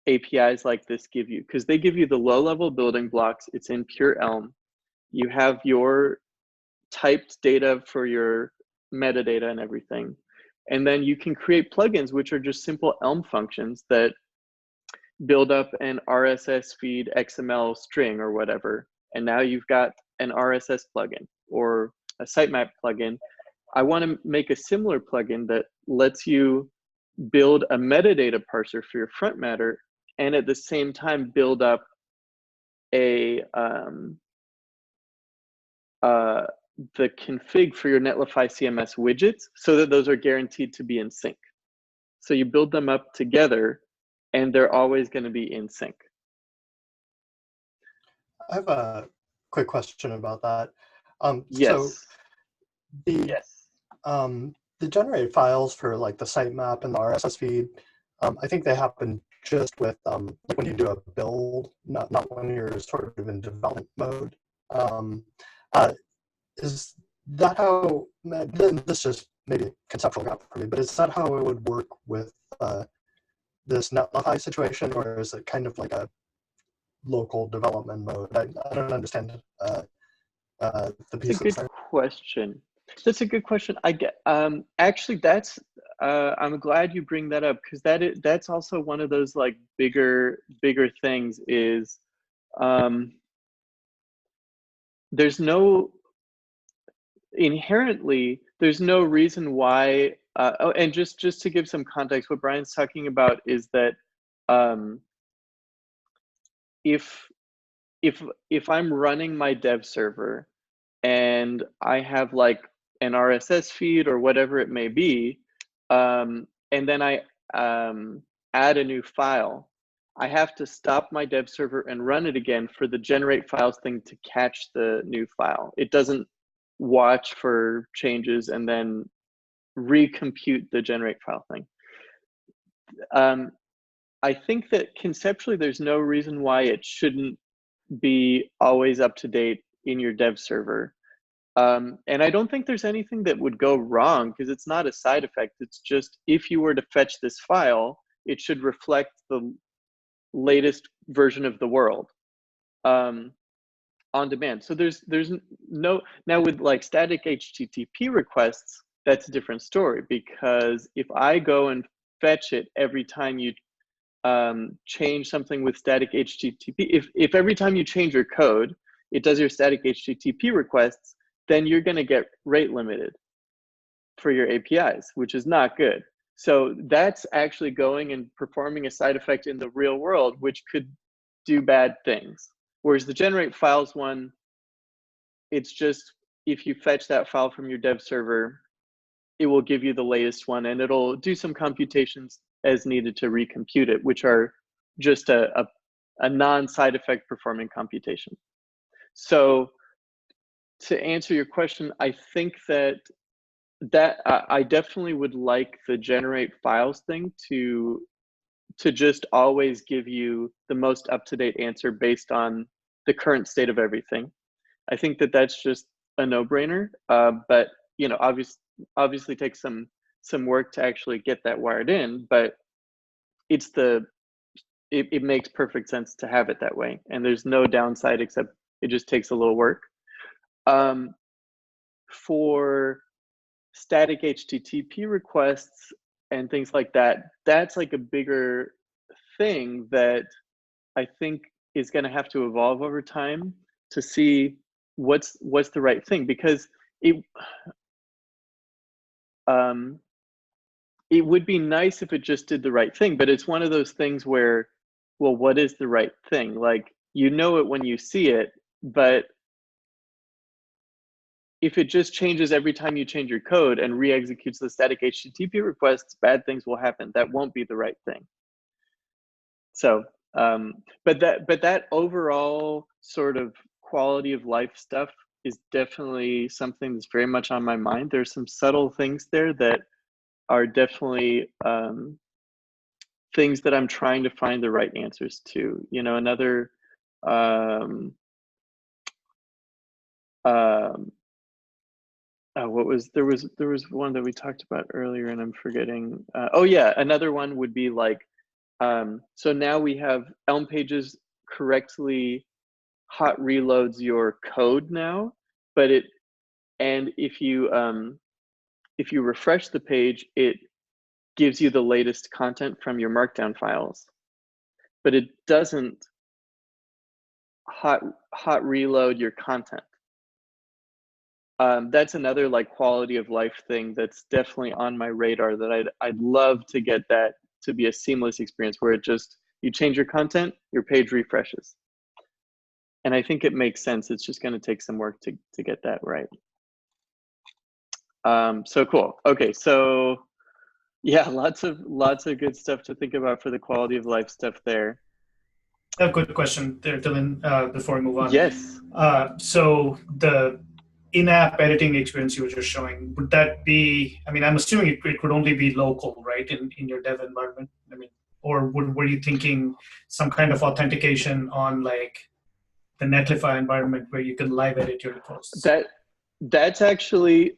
APIs like this give you, because they give you the low-level building blocks. It's in pure Elm. You have your typed data for your metadata and everything. And then you can create plugins, which are just simple Elm functions that build up an RSS feed XML string or whatever. And now you've got an RSS plugin or a sitemap plugin. I want to make a similar plugin that lets you build a metadata parser for your front matter, and at the same time build up a the config for your Netlify CMS widgets so that those are guaranteed to be in sync. So you build them up together and they're always going to be in sync. I have a quick question about that. Yes. So the generated files for like the sitemap and the RSS feed, I think they happen just with like when you do a build, not when you're sort of in development mode. Is that how, this is maybe a conceptual gap for me, but is that how it would work with this Netlify situation, or is it kind of like a local development mode? I don't understand the pieces. That's a good question. That's a good question. I get actually that's I'm glad you bring that up, because that's also one of those like bigger things is there's no inherently there's no reason why oh, and just to give some context, what Brian's talking about is that if if I'm running my dev server and I have like an RSS feed or whatever it may be, and then I add a new file, I have to stop my dev server and run it again for the generate files thing to catch the new file. It doesn't watch for changes and then recompute the generate file thing. I think that conceptually there's no reason why it shouldn't be always up to date in your dev server. And I don't think there's anything that would go wrong because it's not a side effect. It's just if you were to fetch this file, it should reflect the latest version of the world on demand. So there's no, now with like static HTTP requests, that's a different story, because if I go and fetch it every time you change something with static HTTP, if every time you change your code, it does your static HTTP requests, then you're going to get rate limited for your APIs, which is not good. So that's actually going and performing a side effect in the real world, which could do bad things. Whereas the generate files one, it's just if you fetch that file from your dev server, it will give you the latest one and it'll do some computations as needed to recompute it, which are just a non-side effect performing computation. So to answer your question, I think that I definitely would like the generate files thing to just always give you the most up-to-date answer based on the current state of everything. I think that that's just a no-brainer, but you know, obviously takes some work to actually get that wired in, but it's it makes perfect sense to have it that way, and there's no downside except it just takes a little work. For static HTTP requests and things like that, that's like a bigger thing that I think is going to have to evolve over time to see what's the right thing, because it would be nice if it just did the right thing, but it's one of those things where, well, what is the right thing? Like, you know it when you see it, but if it just changes every time you change your code and re-executes the static HTTP requests, bad things will happen. That won't be the right thing. So, but that overall sort of quality of life stuff is definitely something that's very much on my mind. There's some subtle things there that are definitely things that I'm trying to find the right answers to. You know, another what was there was one that we talked about earlier and I'm forgetting. Oh yeah, another one would be like, so now we have elm-pages correctly hot reloads your code now, but if you refresh the page, it gives you the latest content from your markdown files, but it doesn't hot reload your content. That's another like quality of life thing that's definitely on my radar, that I'd love to get that to be a seamless experience where it just, you change your content, your page refreshes. And I think it makes sense. It's just going to take some work to get that right. So cool. Okay, so yeah, lots of good stuff to think about for the quality of life stuff there. A good question there, Dylan, before we move on. Yes. So the in-app editing experience you were just showing, would that be, I mean, I'm assuming it would only be local, right, in your dev environment? I mean, or were you thinking some kind of authentication on like the Netlify environment where you can live edit your posts? That's actually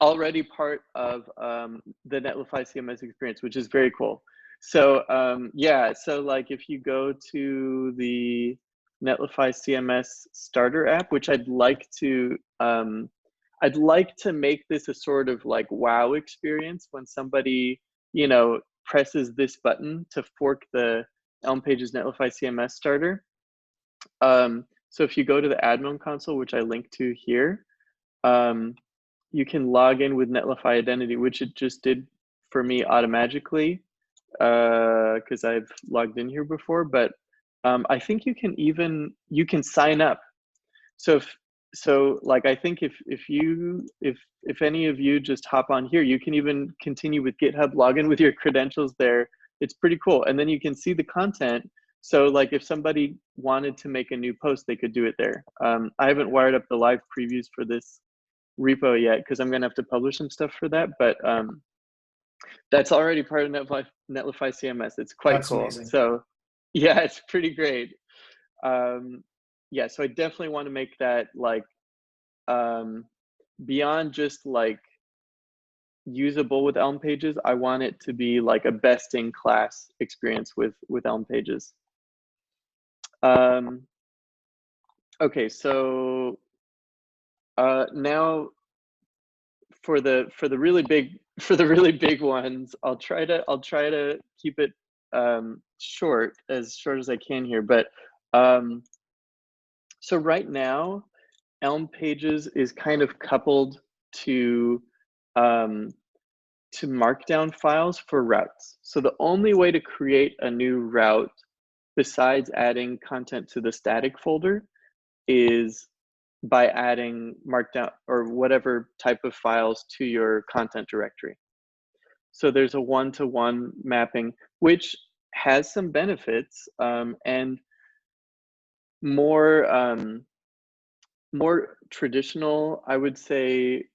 already part of the Netlify CMS experience, which is very cool. So yeah, so like if you go to the Netlify CMS starter app, which I'd like to make this a sort of like wow experience when somebody, you know, presses this button to fork the elm-pages Netlify CMS starter. So if you go to the admin console, which I linked to here, you can log in with Netlify identity, which it just did for me automatically because I've logged in here before. But I think you can sign up. So like I think if any of you just hop on here, you can even continue with GitHub, log in with your credentials there. It's pretty cool. And then you can see the content. So like if somebody wanted to make a new post, they could do it there. I haven't wired up the live previews for this repo yet because I'm gonna have to publish some stuff for that, but that's already part of Netlify CMS. It's quite That's cool. amazing. So yeah, it's pretty great. Yeah, so I definitely want to make that like beyond just like usable with elm-pages. I want it to be like a best-in-class experience with elm-pages. Okay, so now for the really big ones, I'll try to keep it short as I can here. But so right now, elm-pages is kind of coupled to markdown files for routes. So the only way to create a new route besides adding content to the static folder is by adding markdown or whatever type of files to your content directory. So there's a one-to-one mapping, which has some benefits and more traditional, I would say,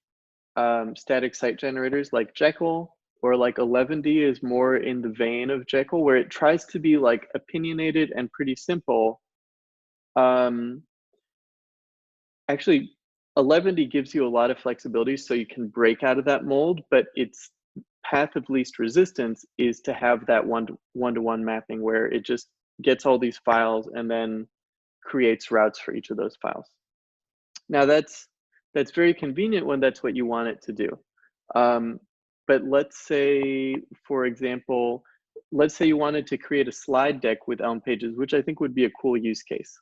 static site generators like Jekyll or like 11D is more in the vein of Jekyll, where it tries to be like opinionated and pretty simple. Actually, 11D gives you a lot of flexibility, so you can break out of that mold, but its path of least resistance is to have that one-to-one mapping where it just gets all these files and then creates routes for each of those files. Now that's very convenient when that's what you want it to do. But let's say, for example, let's say you wanted to create a slide deck with elm-pages, which I think would be a cool use case.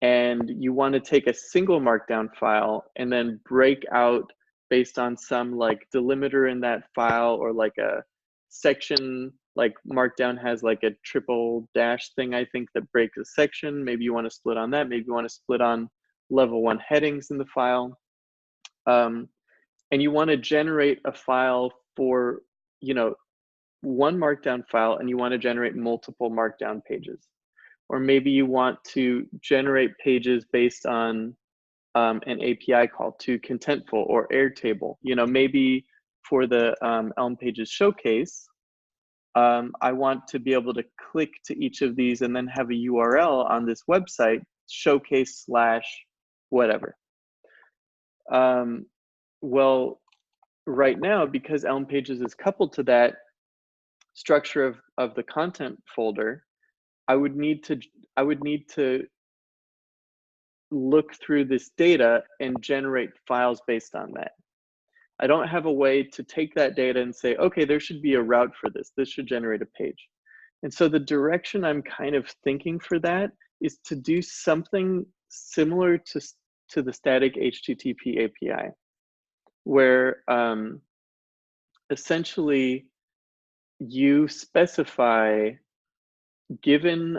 And you want to take a single markdown file and then break out based on some like delimiter in that file, or like a section, like markdown has like a triple dash thing, I think, that breaks a section. Maybe you want to split on that. Maybe you want to split on level 1 headings in the file. And you want to generate a file for, one markdown file, and you want to generate multiple markdown pages. Or maybe you want to generate pages based on an API call to Contentful or Airtable. Maybe for the elm-pages showcase, I want to be able to click to each of these and then have a URL on this website, showcase / whatever. Well, right now, because elm-pages is coupled to that structure of the content folder, I would need to look through this data and generate files based on that. I don't have a way to take that data and say, okay, there should be a route for this. This should generate a page. And so the direction I'm kind of thinking for that is to do something similar to the static HTTP API, where essentially you specify, given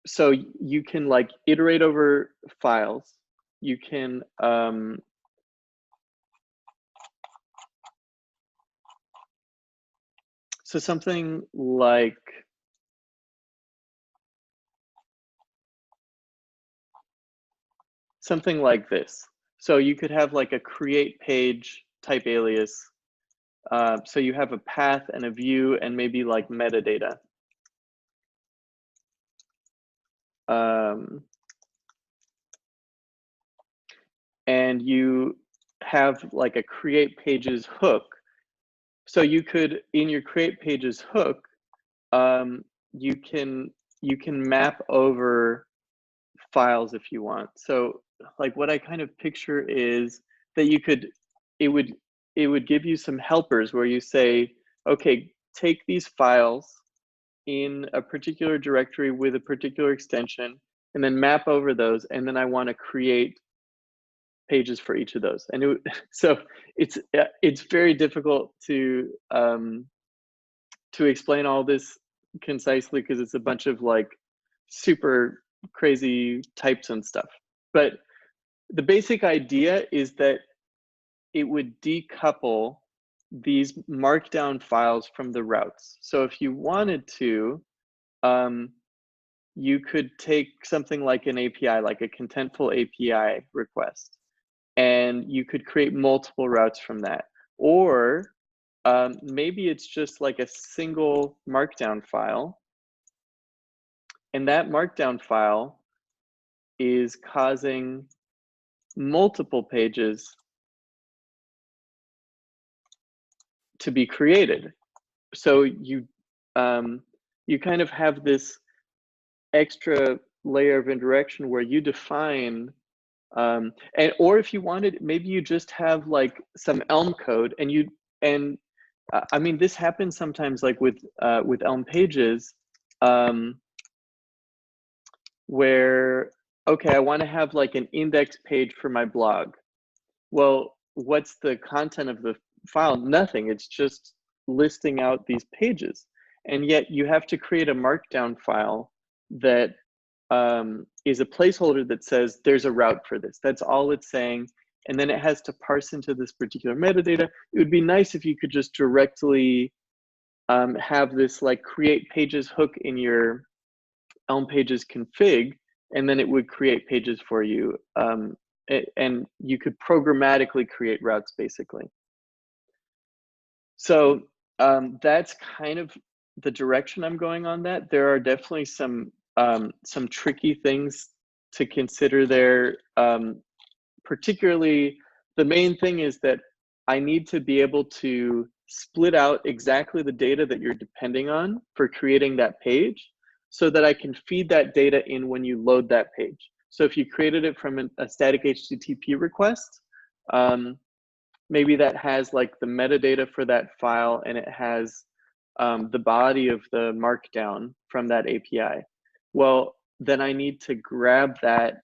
so you can like iterate over files. You can so something like this. So you could have like a create page type alias. So you have a path and a view and maybe like metadata. And you have like a create pages hook. So you could, in your create pages hook, you can map over files if you want. So like what I kind of picture is that it would give you some helpers where you say, okay, take these files in a particular directory with a particular extension and then map over those, and then I want to create pages for each of those. And so it's very difficult to explain all this concisely because it's a bunch of like super crazy types and stuff. But the basic idea is that it would decouple these markdown files from the routes. So if you wanted to, you could take something like an API, like a contentful API request, and you could create multiple routes from that. Or maybe it's just like a single markdown file, and that markdown file is causing multiple pages to be created. So you kind of have this extra layer of indirection where you define, or if you wanted, maybe you just have like some Elm code, and I mean, this happens sometimes, like with elm-pages, where, okay, I want to have like an index page for my blog. Well, what's the content of the file? Nothing. It's just listing out these pages. And yet you have to create a markdown file that is a placeholder that says there's a route for this. That's all it's saying. And then it has to parse into this particular metadata. It would be nice if you could just directly have this like create pages hook in your elm-pages config, and then it would create pages for you. And you could programmatically create routes, basically. So that's kind of the direction I'm going on that. There are definitely some tricky things to consider there. Particularly, the main thing is that I need to be able to split out exactly the data that you're depending on for creating that page, so that I can feed that data in when you load that page. So if you created it from a static HTTP request, maybe that has like the metadata for that file, and it has the body of the markdown from that API. Well, then I need to grab that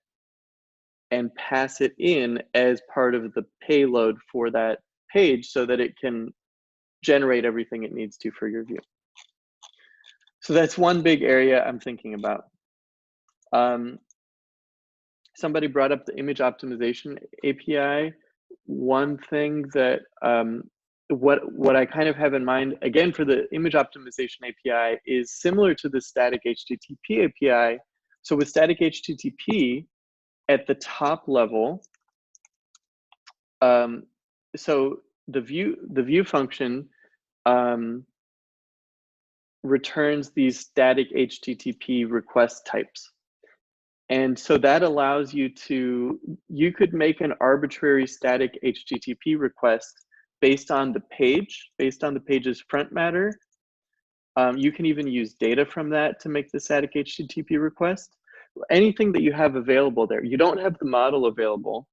and pass it in as part of the payload for that page so that it can generate everything it needs to for your view. So that's one big area I'm thinking about. Somebody brought up the image optimization API. One thing that what I kind of have in mind, again, for the image optimization API is similar to the static HTTP API. So with static HTTP, at the top level, so the view function returns these static HTTP request types. And so that allows you could make an arbitrary static HTTP request based on the page, based on the page's front matter. You can even use data from that to make the static HTTP request. Anything that you have available there. You don't have the model available,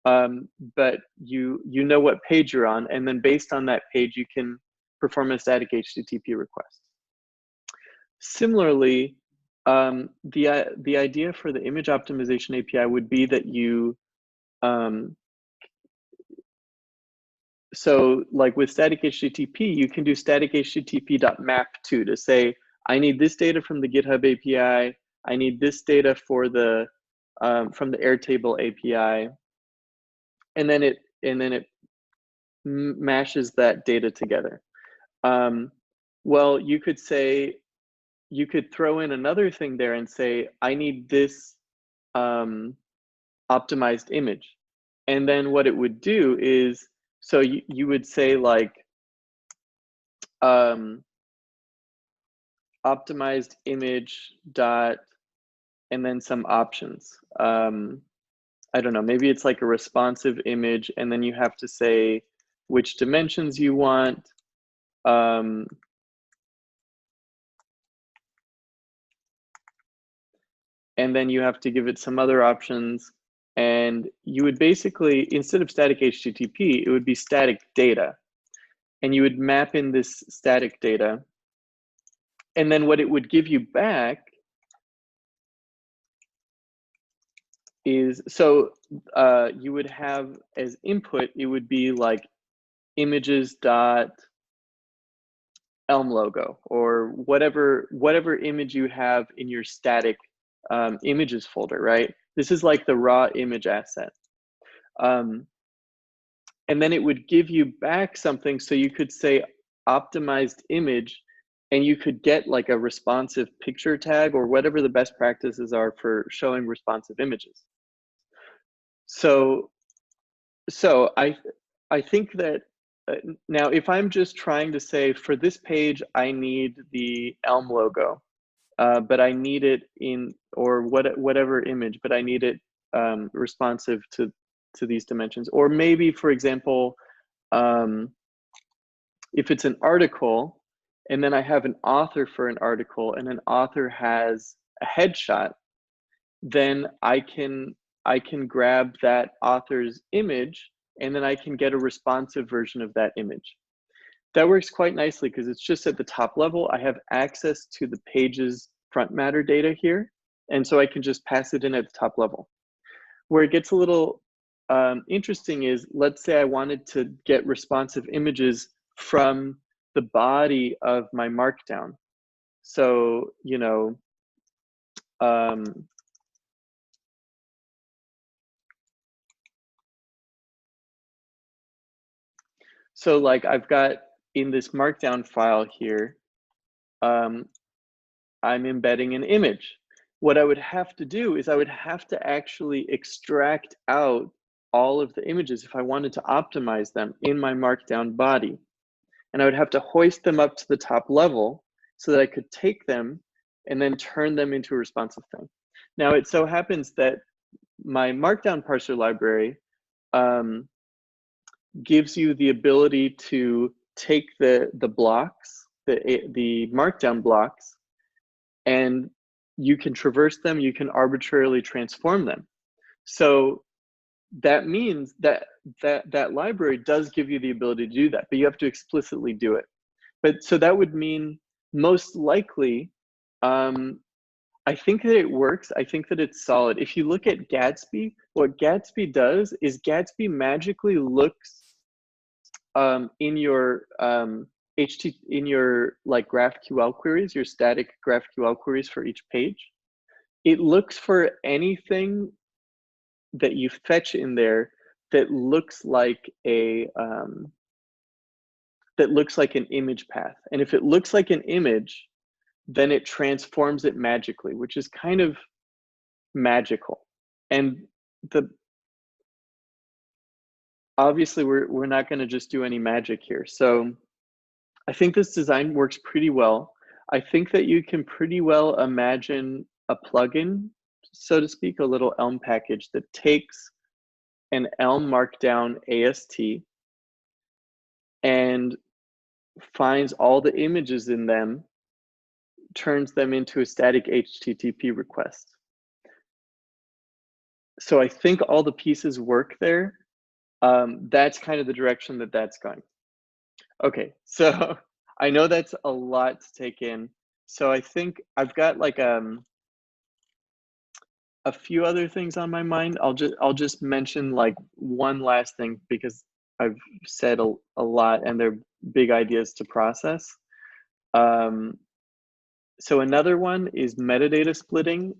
but you know what page you're on, and then based on that page, you can perform a static HTTP request. Similarly, the idea for the image optimization API would be that you, so like with static HTTP, you can do static HTTP.map to say, I need this data from the GitHub API, I need this data for the from the Airtable API, and then it mashes that data together. Well, you could say, you could throw in another thing there and say, I need this optimized image. And then what it would do is, so you would say like, optimized image dot, and then some options. I don't know, maybe it's like a responsive image, and then you have to say which dimensions you want. And then you have to give it some other options. And you would basically, instead of static HTTP, it would be static data. And you would map in this static data. And then what it would give you back is, so you would have as input, it would be like images dot Elm logo or whatever image you have in your static images folder, right? This is like the raw image asset. And then it would give you back something, so you could say optimized image, and you could get like a responsive picture tag or whatever the best practices are for showing responsive images. So I think that now if I'm just trying to say for this page I need the Elm logo, but I need it in, or whatever image, but I need it responsive to these dimensions. Or maybe, for example, if it's an article and then I have an author for an article and an author has a headshot, then I can grab that author's image and then I can get a responsive version of that image. That works quite nicely because it's just at the top level. I have access to the page's front matter data here, and so I can just pass it in at the top level. Where it gets a little interesting is, let's say I wanted to get responsive images from the body of my markdown. So, you know, so like I've got in this markdown file here, I'm embedding an image. What I would have to do is I would have to actually extract out all of the images if I wanted to optimize them in my markdown body. And I would have to hoist them up to the top level so that I could take them and then turn them into a responsive thing. Now, it so happens that my markdown parser library gives you the ability to take the blocks, the markdown blocks, and you can traverse them, you can arbitrarily transform them. So that means that that library does give you the ability to do that, but you have to explicitly do it. But so that would mean most likely, I think that it works. I think that it's solid. If you look at Gatsby, what Gatsby does is Gatsby magically looks in your in your like GraphQL queries, your static GraphQL queries for each page. It looks for anything that you fetch in there that looks like a an image path. And if it looks like an image, then it transforms it magically, which is kind of magical. And obviously we're not going to just do any magic here. So I think this design works pretty well. I think that you can pretty well imagine a plugin, so to speak, a little Elm package that takes an Elm Markdown AST and finds all the images in them, turns them into a static HTTP request. So I think all the pieces work there. That's kind of the direction that that's going. Okay, so I know that's a lot to take in. So I think I've got like a few other things on my mind. I'll just mention like one last thing because I've said a lot and they're big ideas to process. So another one is metadata splitting.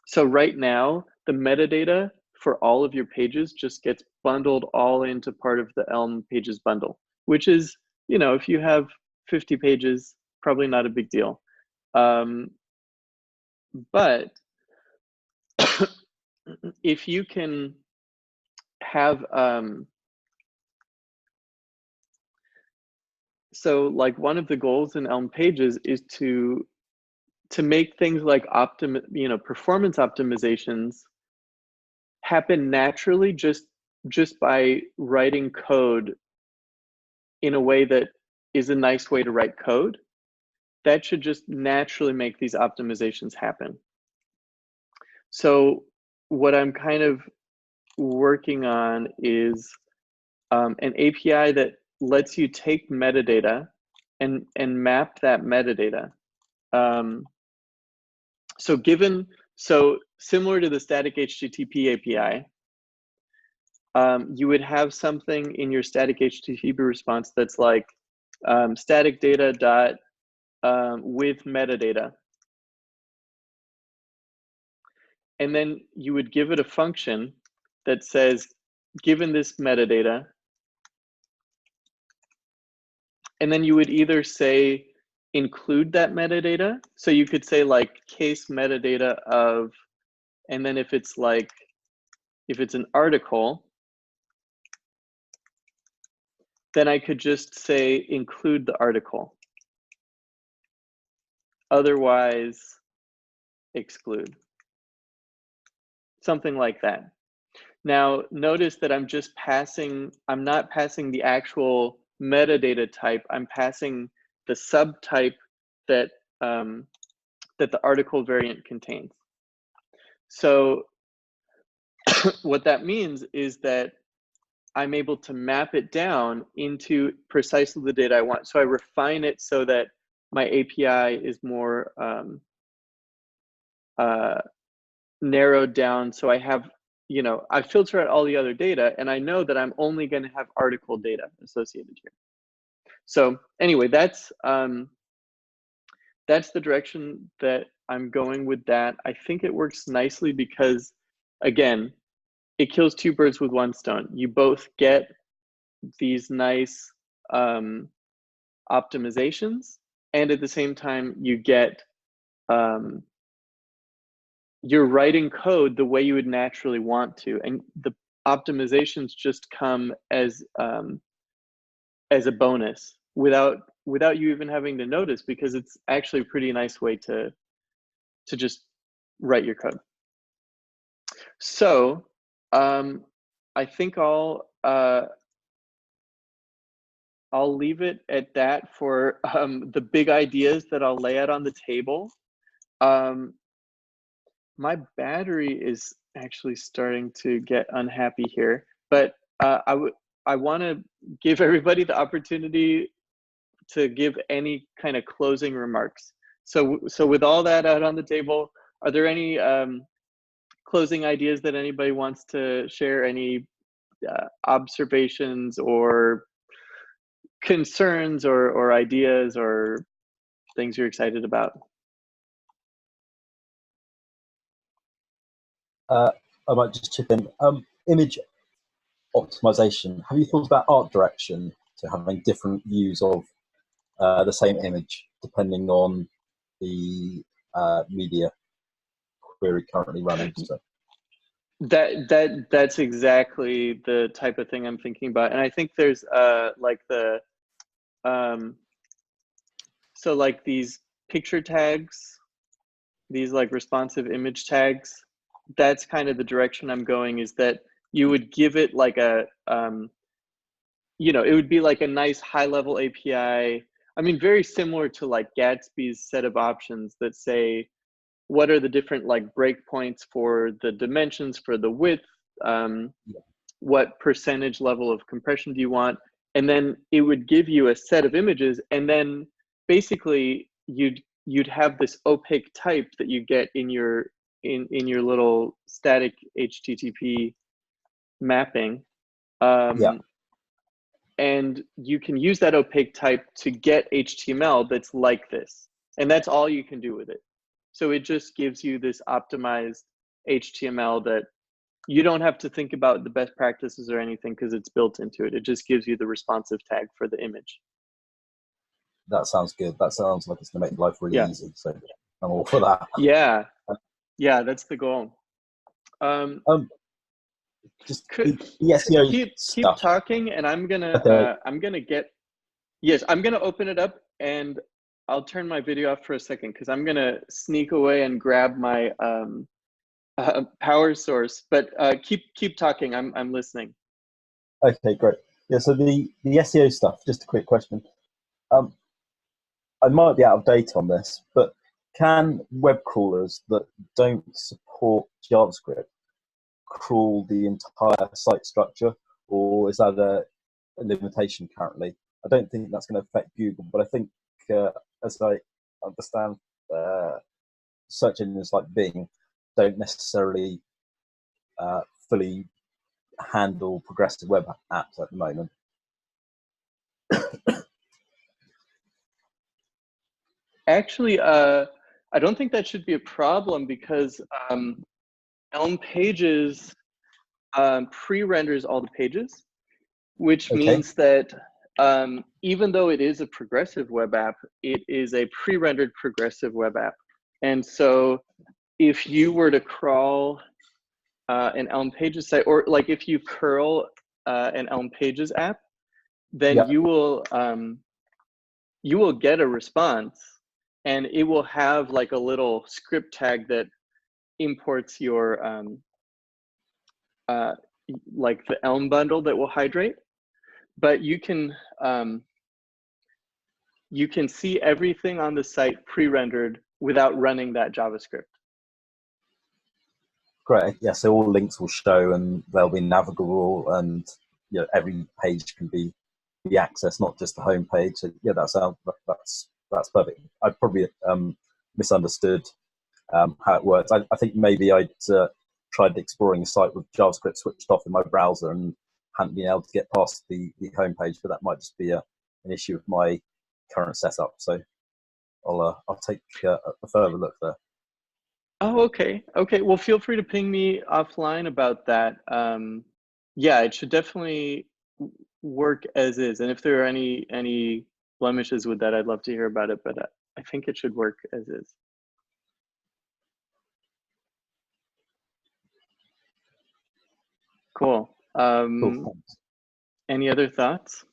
So right now, the metadata for all of your pages just gets bundled all into part of the Elm pages bundle, which is, you know, if you have 50 pages, probably not a big deal. But if you can have, so like one of the goals in Elm pages is to make things like performance optimizations happen naturally just by writing code in a way that is a nice way to write code. That should just naturally make these optimizations happen. So what I'm kind of working on is an API that lets you take metadata and map that metadata. So similar to the static HTTP API, you would have something in your static HTTP response that's like, static data dot with metadata. And then you would give it a function that says, given this metadata, and then you would either say include that metadata. So you could say like case metadata of, and then if it's like, if it's an article, then I could just say include the article. Otherwise, exclude. Something like that. Now, notice that I'm just passing, I'm not passing the actual metadata type, I'm passing the subtype that, that the article variant contains. So what that means is that I'm able to map it down into precisely the data I want. So I refine it so that my API is more narrowed down. So I have, you know, I filter out all the other data and I know that I'm only going to have article data associated here. So anyway, that's the direction that I'm going with that. I think it works nicely because, again, it kills two birds with one stone. You both get these nice optimizations, and at the same time, you get you're writing code the way you would naturally want to, and the optimizations just come as a bonus without you even having to notice, because it's actually a pretty nice way to just write your code. So I think I'll leave it at that for the big ideas that I'll lay out on the table. My battery is actually starting to get unhappy here, but I want to give everybody the opportunity to give any kind of closing remarks. So with all that out on the table, are there any closing ideas that anybody wants to share? Any observations or concerns or ideas or things you're excited about? I might just chip in. Image optimization. Have you thought about art direction to having different views of the same image depending on the media query currently running? So. That's exactly the type of thing I'm thinking about, and I think there's like the so like these picture tags, these like responsive image tags, that's kind of the direction I'm going, is that you would give it like a you know, it would be like a nice high level API. I mean, very similar to like Gatsby's set of options that say what are the different like breakpoints for the dimensions, for the width, what percentage level of compression do you want, and then it would give you a set of images, and then basically you'd have this opaque type that you get in your little static HTTP mapping, and you can use that opaque type to get HTML that's like this, and that's all you can do with it. So it just gives you this optimized HTML that you don't have to think about the best practices or anything because it's built into it. It just gives you the responsive tag for the image. That sounds good. That sounds like it's going to make life really easy. So I'm all for that. Yeah, that's the goal. Just the SEO keep talking, and I'm gonna open it up, and I'll turn my video off for a second because I'm gonna sneak away and grab my power source. But keep talking. I'm listening. Okay, great. Yeah. So the SEO stuff. Just a quick question. I might be out of date on this, but can web crawlers that don't support JavaScript crawl the entire site structure, or is that a limitation currently? I don't think that's going to affect Google, but I think as I understand, search engines like Bing don't necessarily fully handle progressive web apps at the moment. Actually, I don't think that should be a problem because elm-pages pre-renders all the pages, which Okay. means that even though it is a progressive web app, it is a pre-rendered progressive web app. And so if you were to crawl an elm-pages site, or like if you curl an elm-pages app, then Yeah. you will get a response, and it will have like a little script tag that imports your like the Elm bundle that will hydrate. But you can see everything on the site pre-rendered without running that JavaScript. Great. Yeah. So all links will show, and they'll be navigable, and every page can be accessed, not just the home page. So yeah, that's perfect. I probably misunderstood how it works. I think maybe I'd tried exploring the site with JavaScript switched off in my browser and hadn't been able to get past the home page, but that might just be an issue with my current setup. So I'll take a further look there. Oh, okay. Okay. Well, feel free to ping me offline about that. Yeah, it should definitely work as is. And if there are any blemishes with that, I'd love to hear about it. But I think it should work as is. Cool. Cool. Any other thoughts?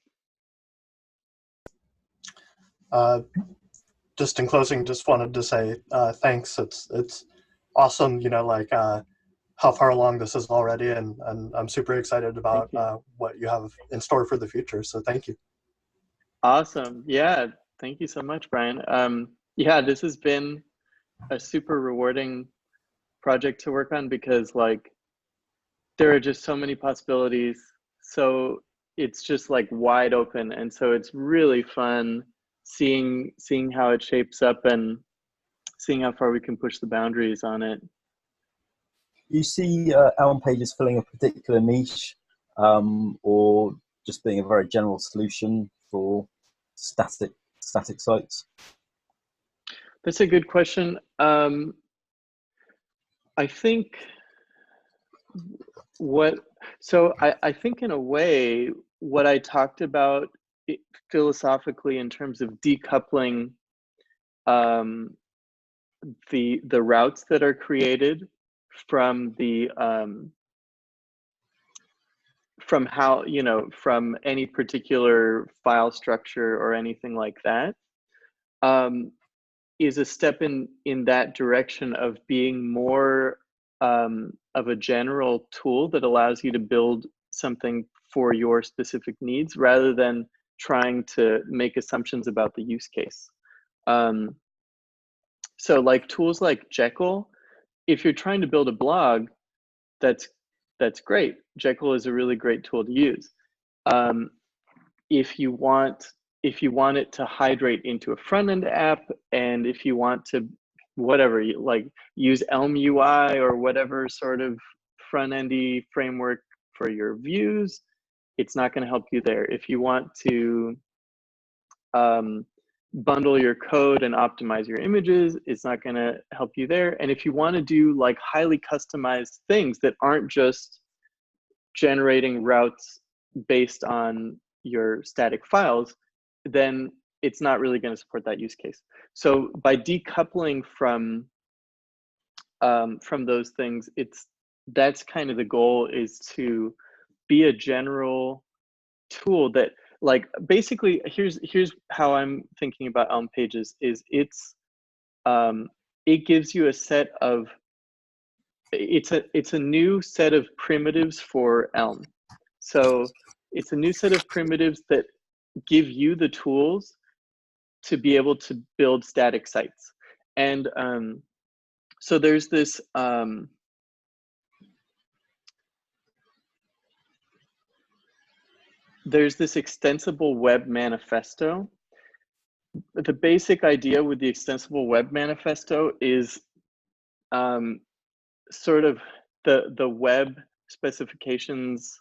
Just in closing, just wanted to say thanks. It's awesome, like how far along this is already, and I'm super excited about what you have in store for the future. So thank you. Awesome. Yeah. Thank you so much, Brian. Yeah, this has been a super rewarding project to work on because like there are just so many possibilities. So it's just like wide open. And so it's really fun seeing how it shapes up and seeing how far we can push the boundaries on it. You see elm-pages filling a particular niche, or just being a very general solution for static sites? That's a good question. I think I think in a way what I talked about philosophically in terms of decoupling the routes that are created from the from how from any particular file structure or anything like that is a step in that direction of being more of a general tool that allows you to build something for your specific needs rather than trying to make assumptions about the use case. So like tools like Jekyll, if you're trying to build a blog, that's great. Jekyll is a really great tool to use. If you want it to hydrate into a front end app, and if you want to whatever like use Elm UI or whatever sort of front endy framework for your views, it's not going to help you there. If you want to bundle your code and optimize your images, it's not going to help you there. And if you want to do like highly customized things that aren't just generating routes based on your static files, then it's not really going to support that use case. So by decoupling from those things, that's kind of the goal, is to be a general tool that like basically here's how I'm thinking about elm-pages is it gives you a set of it's a new set of primitives for Elm. So it's a new set of primitives that give you the tools to be able to build static sites. And so there's this extensible web manifesto. The basic idea with the extensible web manifesto is sort of the web specifications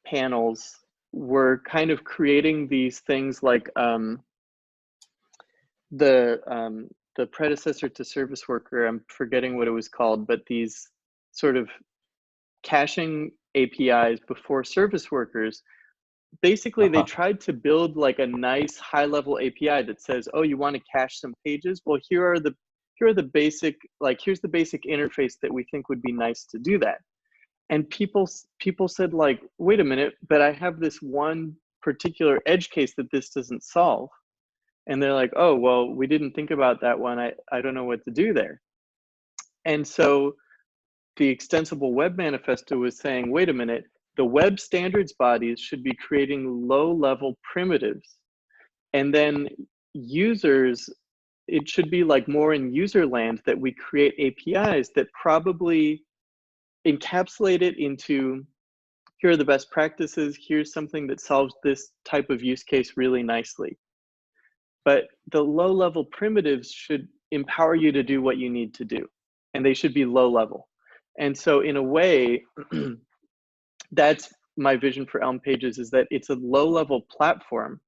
panels were kind of creating these things like the predecessor to service worker, I'm forgetting what it was called, but these sort of caching APIs before service workers, basically they tried to build like a nice high level API that says, oh, you want to cache some pages? Well, here's the basic interface that we think would be nice to do that. And people said like, wait a minute, but I have this one particular edge case that this doesn't solve. And they're like, oh, well, we didn't think about that one. I don't know what to do there. And so the Extensible Web Manifesto was saying, wait a minute, the web standards bodies should be creating low-level primitives. And then users, it should be like more in user land that we create APIs that probably encapsulate it into, here are the best practices, here's something that solves this type of use case really nicely. But the low-level primitives should empower you to do what you need to do, and they should be low-level. And so in a way, that's my vision for elm-pages, is that it's a low-level platform.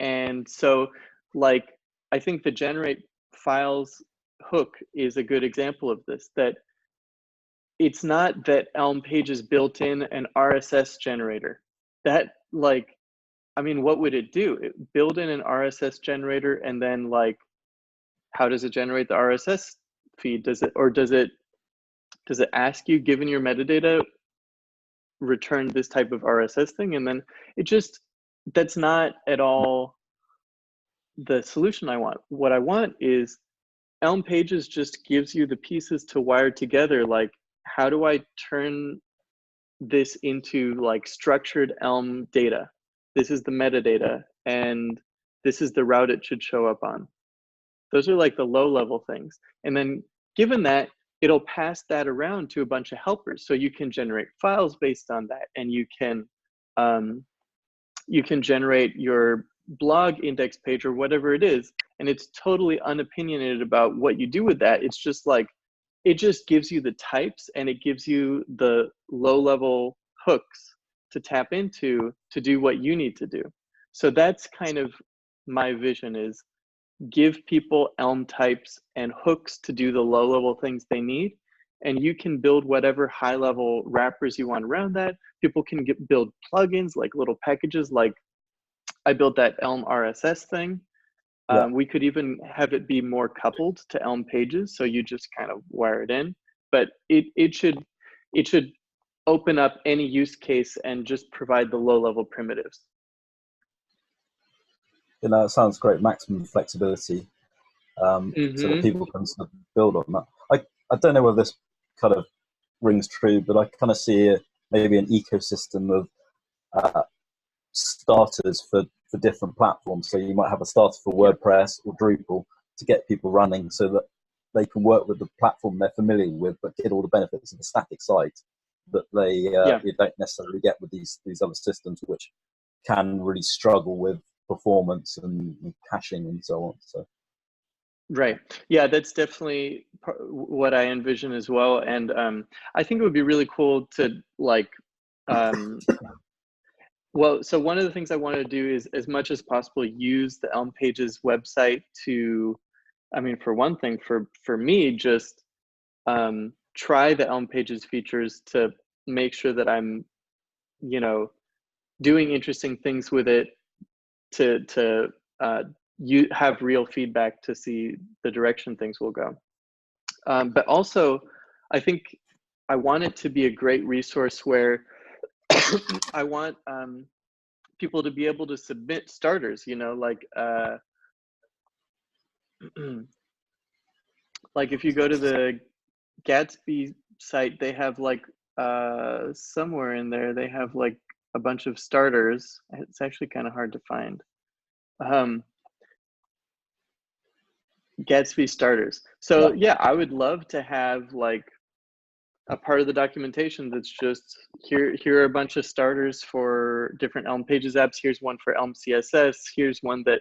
And so like, I think the generate files hook is a good example of this, that it's not that elm-pages built in an RSS generator. That like, I mean, what would it do? Build in an RSS generator, and then like, how does it generate the RSS feed? Does it ask you, given your metadata, return this type of RSS thing? And then it just, that's not at all the solution I want. What I want is elm-pages just gives you the pieces to wire together. Like, how do I turn this into like structured Elm data? This is the metadata, and this is the route it should show up on. Those are like the low-level things. And then given that, it'll pass that around to a bunch of helpers. So you can generate files based on that, and you can generate your blog index page or whatever it is, and it's totally unopinionated about what you do with that. It's just like, it just gives you the types, and it gives you the low-level hooks to tap into to do what you need to do. So that's kind of my vision, is give people Elm types and hooks to do the low-level things they need, and you can build whatever high-level wrappers you want around that. People can build plugins, like little packages, like I built that Elm RSS thing. Yeah. We could even have it be more coupled to elm-pages, so you just kind of wire it in. But it should open up any use case and just provide the low-level primitives. You know, it sounds great. Maximum flexibility, so that people can sort of build on that. I don't know whether this kind of rings true, but I kind of see maybe an ecosystem of starters for different platforms. So you might have a starter for WordPress or Drupal to get people running, so that they can work with the platform they're familiar with, but get all the benefits of the static site that they you don't necessarily get with these other systems, which can really struggle with performance and caching and so on. So right, yeah, that's definitely what I envision as well. And I think it would be really cool to like well, so one of the things I want to do is, as much as possible, use the elm-pages website to, I mean, for one thing, for me, just try the elm-pages features to make sure that I'm, you know, doing interesting things with it, to you have real feedback to see the direction things will go. But also, I think I want it to be a great resource where I want people to be able to submit starters, you know, like like if you go to the Gatsby site, they have like somewhere in there they have like a bunch of starters. It's actually kind of hard to find. Gatsby starters. So yeah, I would love to have like a part of the documentation that's just here are a bunch of starters for different Elm-pages apps. Here's one for Elm CSS. Here's one that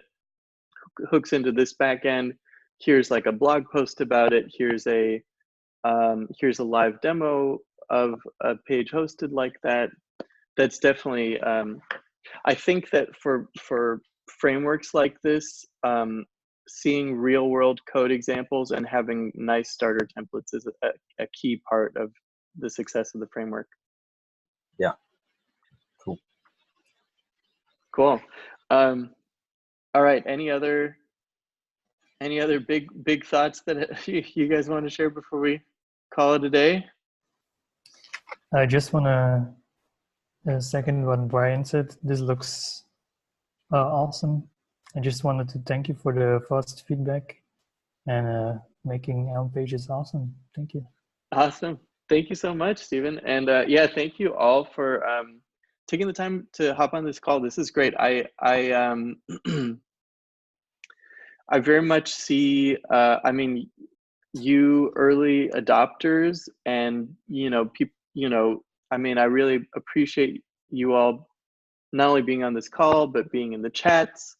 hooks into this backend. Here's like a blog post about it. Here's a live demo of a page hosted like that. That's definitely I think that for frameworks like this, seeing real world code examples and having nice starter templates is a key part of the success of the framework. Yeah. Cool. Cool. All right. Any other big thoughts that you guys want to share before we call it a day? I just want to second what Brian said. This looks awesome. I just wanted to thank you for the fast feedback and making elm-pages awesome. Thank you. Awesome. Thank you so much, Stephen. And yeah, thank you all for taking the time to hop on this call. This is great. I I very much see, I mean, you early adopters and, people, I mean, I really appreciate you all not only being on this call, but being in the chats,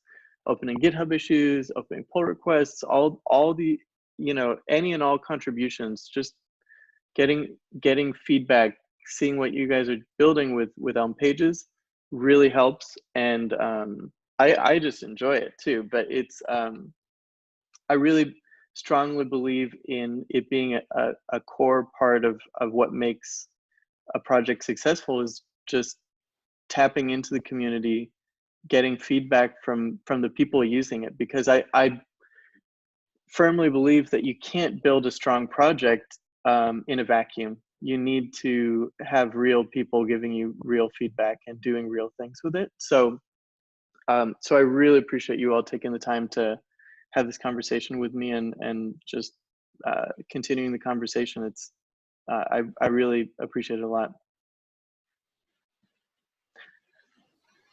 opening GitHub issues, opening pull requests, all the, any and all contributions, just getting feedback, seeing what you guys are building with elm-pages really helps. And I just enjoy it too, but it's, I really strongly believe in it being a core part of what makes a project successful is just tapping into the community, getting feedback from the people using it, because I firmly believe that you can't build a strong project in a vacuum. You need to have real people giving you real feedback and doing real things with it. So so I really appreciate you all taking the time to have this conversation with me and just continuing the conversation. It's I really appreciate it a lot.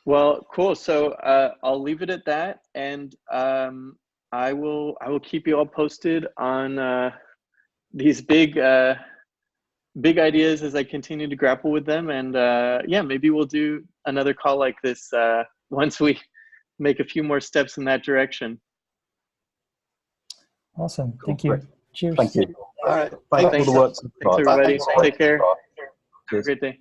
Well, cool. So I'll leave it at that, and I will keep you all posted on these big ideas as I continue to grapple with them. And yeah, maybe we'll do another call like this once we make a few more steps in that direction. Awesome. Cool. Thank you. Great. Cheers. Thank you. All right. Thanks for Thanks. all the work. Thanks everybody. Take care. Have a Cheers. great day.